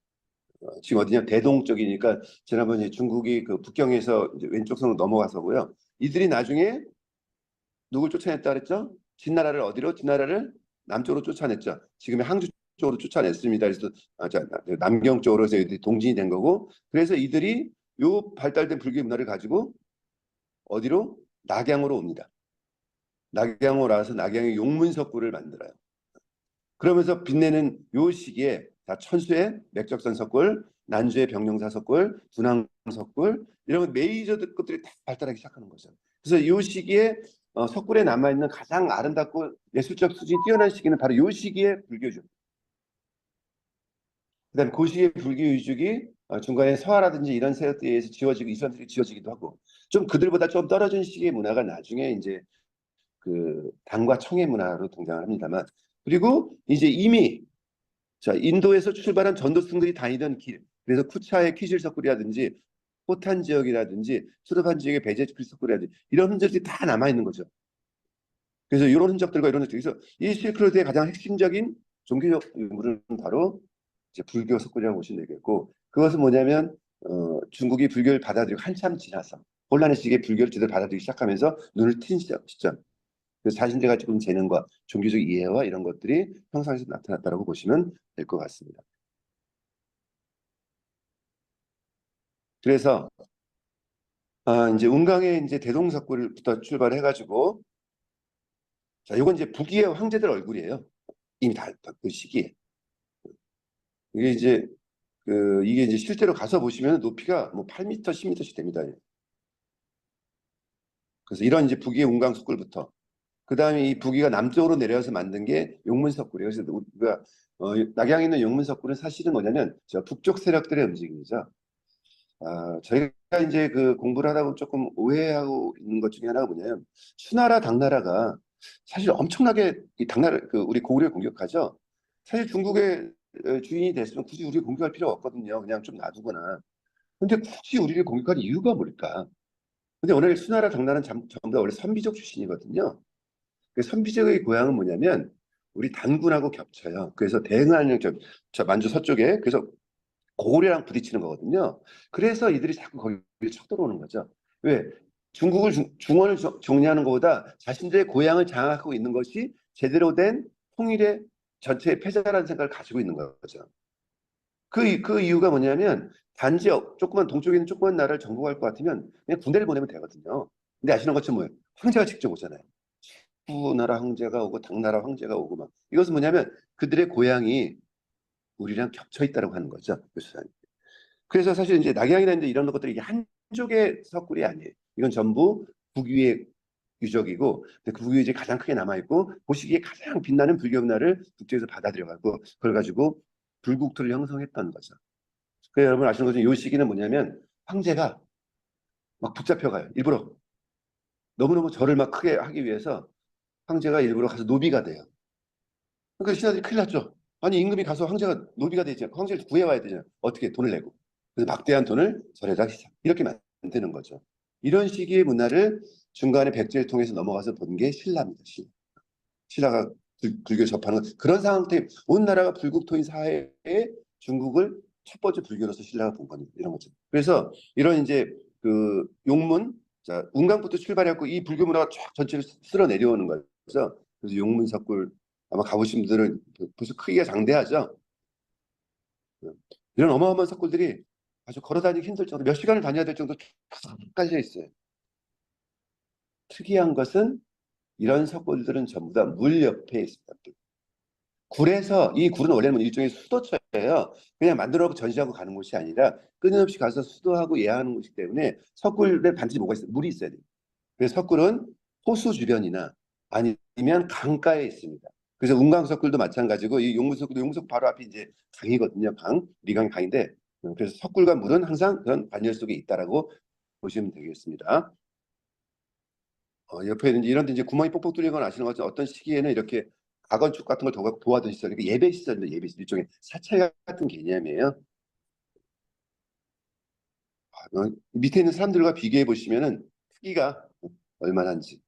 지금 어디냐 대동 쪽이니까 지난번에 중국이 그 북경에서 이제 왼쪽 선으로 넘어가서고요. 이들이 나중에 누굴 쫓아냈다 그랬죠? 진나라를 어디로? 진나라를 남쪽으로 쫓아냈죠. 지금의 항주 쪽으로 쫓아냈습니다. 그래서 남경 쪽으로 해서 이들이 동진이 된 거고, 그래서 이들이 요 발달된 불교 문화를 가지고 어디로? 낙양으로 옵니다. 낙양으로 와서 낙양의 용문석굴을 만들어요. 그러면서 빛내는 요 시기에 다 천수의 맥적선 석굴, 난주의 병룡사 석굴, 분황 석굴 이런 메이저 것들이 다 발달하기 시작하는 거죠. 그래서 요 시기에 석굴에 남아있는 가장 아름답고 예술적 수준이 뛰어난 시기는 바로 요 시기의 불교죠. 그다음에 그 시기의 불교 유적이 중간에 서화라든지 이런 세력들에 의해서 지어지고 이슬람들이 지어지기도 하고 좀 그들보다 좀 떨어진 시기의 문화가 나중에 이제 그 당과 청의 문화로 등장을 합니다만 그리고 이제 이미 자 인도에서 출발한 전도승들이 다니던 길 그래서 쿠차의 키실 석굴이라든지 호탄 지역이라든지 수르반 지역의 베제크리 석굴이라든지 이런 흔적들이 다 남아있는 거죠. 그래서 이런 흔적들과 이런 흔적들 그래서 이 실크로드의 가장 핵심적인 종교적 유물은 바로 이제 불교 석굴이라고 보시면 되겠고 그것은 뭐냐면 중국이 불교를 받아들이고 한참 지나서 혼란의 시기에 불교를 제대로 받아들이기 시작하면서 눈을 튼 시점 그래서 자신들이 가지고 있는 재능과 종교적 이해와 이런 것들이 형상에서 나타났다고 보시면 될 것 같습니다. 그래서 이제 운강의 이제 대동석굴부터 출발해가지고 자 이건 이제 북위의 황제들 얼굴이에요. 이미 다 그 시기에 이게 이제 이게 이제 실제로 가서 보시면 높이가 뭐 8m, 10m씩 됩니다. 그래서 이런 이제 북위의 운강석굴부터 그 다음에 이 북위가 남쪽으로 내려와서 만든 게 용문석굴이에요. 그래서 우리가 낙양에 있는 용문석굴은 사실은 뭐냐면 저 북쪽 세력들의 움직임이죠. 저희가 이제 그 공부를 하다 보면 조금 오해하고 있는 것 중에 하나가 뭐냐면 수나라 당나라가 사실 엄청나게 이 당나라 그 우리 고구려를 공격하죠. 사실 중국의 주인이 됐으면 굳이 우리를 공격할 필요가 없거든요. 그냥 좀 놔두거나. 근데 굳이 우리를 공격할 이유가 뭘까? 근데 오늘 수나라 당나라는 전부 다 원래 선비족 출신이거든요. 그 선비족의 고향은 뭐냐면 우리 단군하고 겹쳐요. 그래서 대응하는 저 만주 서쪽에 그래서 고구려랑 부딪히는 거거든요. 그래서 이들이 자꾸 거기를 쳐들어오는 거죠. 왜? 중국을 중원을 정리하는 것보다 자신들의 고향을 장악하고 있는 것이 제대로 된 통일의 전체의 패자라는 생각을 가지고 있는 거죠. 그 이유가 뭐냐면 단지 조그만 동쪽에 있는 조그만 나라를 정복할 것 같으면 그냥 군대를 보내면 되거든요. 근데 아시는 것처럼 뭐예요? 황제가 직접 오잖아요. 후나라 황제가 오고 당나라 황제가 오고 막 이것은 뭐냐면 그들의 고향이 우리랑 겹쳐 있다고 하는 거죠. 그래서 사실 이제 낙양이나 이제 이런 것들이 한족의 석굴이 아니에요. 이건 전부 북위의 유적이고, 근데 그 북위에 이제 가장 크게 남아있고, 그 시기에 가장 빛나는 불교 문화를 북쪽에서 받아들여가고, 그걸 가지고 불국토를 형성했던 거죠. 그 여러분 아시는 것처럼 이 시기는 뭐냐면 황제가 막 붙잡혀가요. 일부러 너무너무 절을 막 크게 하기 위해서 황제가 일부러 가서 노비가 돼요. 그러니까 신하들이 큰일 났죠. 아니 임금이 가서 황제가 노비가 되지 않고 황제를 구해와야 되잖아요. 어떻게 돈을 내고. 그래서 막대한 돈을 절에다 이렇게 만드는 거죠. 이런 시기의 문화를 중간에 백제를 통해서 넘어가서 본 게 신라입니다. 신라가 불교 접하는 그런 상황 때문에 온 나라가 불국토인 사회에 중국을 첫 번째 불교로서 신라가 본 거는 이런 거죠. 그래서 이런 이제 그 용문, 자 운강부터 출발해갖고 이 불교 문화가 쫙 전체를 쓸어 내려오는 거죠. 그래서 용문석굴 아마 가보신 분들은 벌써 크기가 장대하죠. 이런 어마어마한 석굴들이 아주 걸어다니기 힘들 정도, 몇 시간을 다녀야 될 정도 쫙 깔려 있어요. 특이한 것은 이런 석굴들은 전부 다 물 옆에 있습니다. 굴에서 이 굴은 원래는 일종의 수도처예요. 그냥 만들어 전시하고 가는 곳이 아니라 끊임없이 가서 수도하고 예하는 곳이기 때문에 석굴에 반드시 뭐가 있어요? 물이 있어야 돼요. 그래서 석굴은 호수 주변이나 아니면 강가에 있습니다. 그래서 운강석굴도 마찬가지고 이 용문석굴도 용석 바로 앞이 이제 강이거든요. 리강이 강인데 그래서 석굴과 물은 항상 그런 관열 속에 있다라고 보시면 되겠습니다. 옆에 이런 데 이제 구멍이 뽁뽁 뚫린 건 아시는 것처럼 어떤 시기에는 이렇게 가건축 같은 걸 도와둔 시설, 그러니까 예배 시설인데 예배 시설 일종의 사찰 같은 개념이에요. 밑에 있는 사람들과 비교해 보시면은 크기가 얼마나인지.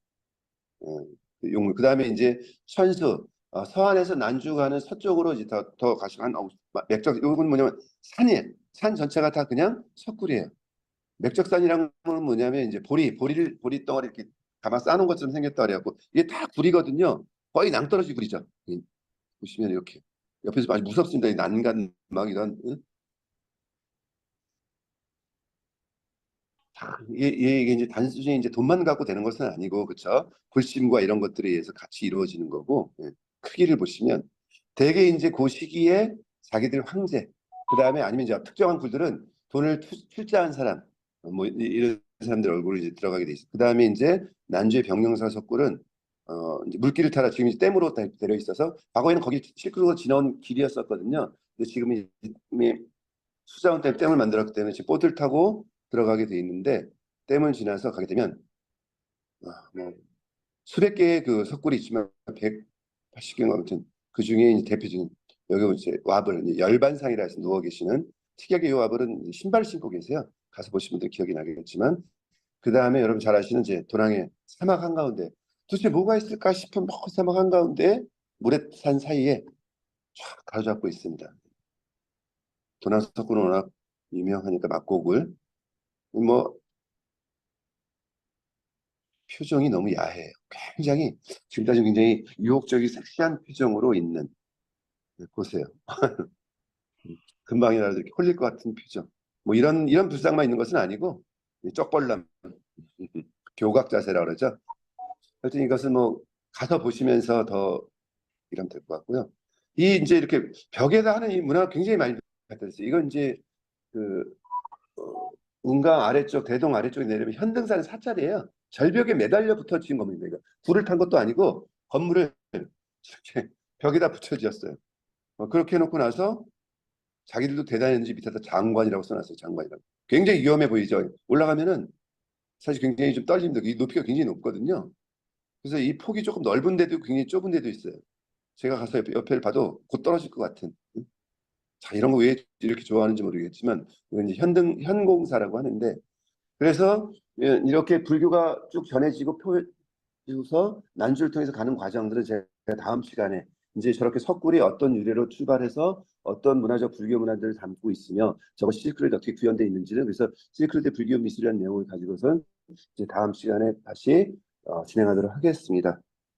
그 다음에 이제 천수, 서안에서 난주가는 서쪽으로 이제 더 가시면 맥적, 이건 뭐냐면 산이에요. 산 전체가 다 그냥 석굴이에요. 맥적산이란 건 뭐냐면 이제 보리 덩어리 이렇게 가만 쌓아놓은 것처럼 생겼다 그래갖고 이게 다 굴이거든요. 거의 낭떠러지 굴이죠. 보시면 이렇게 옆에서 아주 무섭습니다. 이 난간 막 이런 이게 이제 단순히 이제 돈만 갖고 되는 것은 아니고 그렇죠. 불심과 이런 것들에 의해서 같이 이루어지는 거고 크기를 보시면 대개 이제 그 시기에 자기들 황제 그다음에 아니면 이제 특정한 굴들은 돈을 출자한 사람 뭐 이런 사람들 얼굴이 이제 들어가게 돼 있어. 그다음에 이제 난주의 병명사 석굴은 이제 물길을 타라 지금 이제 댐으로 되려 있어서 과거에는 거기 실크로 지나온 길이었었거든요. 근데 지금 이미 수자원 댐을 만들었기 때문에 지금 보트를 타고 들어가게 돼 있는데 댐을 지나서 가게 되면 뭐 수백 개의 그 석굴이 있지만 180개인가 아무튼 그 중에 이제 대표적인 여기 이제 와벌 이제 열반상이라 해서 누워 계시는 특이하게 이 와벌은 신발을 신고 계세요. 가서 보신 분들 기억이 나겠지만 그 다음에 여러분 잘 아시는 이제 도랑의 사막 한가운데 도대체 뭐가 있을까 싶은 먼 사막 한가운데 모래산 사이에 쫙 가로잡고 있습니다. 도랑 석굴은 워낙 유명하니까 막고굴 뭐 표정이 너무 야해요. 굉장히 지금까지 굉장히 유혹적이 섹시한 표정으로 있는 보세요. 금방이라도 이렇게 홀릴 것 같은 표정. 뭐 이런 불상만 있는 것은 아니고 쪽벌남 교각 자세라 그러죠. 하여튼 이것은 뭐 가서 보시면서 더 이러면 될 것 같고요. 이 이제 이렇게 벽에다 하는 이 문화가 굉장히 많이 발달했어요. 이건 이제 그 운강 아래쪽 대동 아래쪽에 내리면 현등산 사찰이에요. 절벽에 매달려 붙어 지은 겁니다. 이거 불을 탄 것도 아니고 건물을 이렇게 벽에다 붙여 지었어요. 그렇게 해놓고 나서 자기들도 대단했는지 밑에다 장관이라고 써놨어요. 장관이라고. 굉장히 위험해 보이죠. 올라가면은 사실 굉장히 좀 떨립니다. 이 높이가 굉장히 높거든요. 그래서 이 폭이 조금 넓은 데도 굉장히 좁은 데도 있어요. 제가 가서 옆에를 봐도 곧 떨어질 것 같은. 자, 이런 거 왜 이렇게 좋아하는지 모르겠지만 이건 이제 현공사라고 하는데 그래서 이렇게 불교가 쭉 전해지고 펴져서 난주를 통해서 가는 과정들은 제가 다음 시간에 이제 저렇게 석굴이 어떤 유래로 출발해서 어떤 문화적 불교 문화들을 담고 있으며 저거 실크로드 어떻게 구현되어 있는지는 그래서 실크로드 불교 미술이라는 내용을 가지고선 이제 다음 시간에 다시 진행하도록 하겠습니다.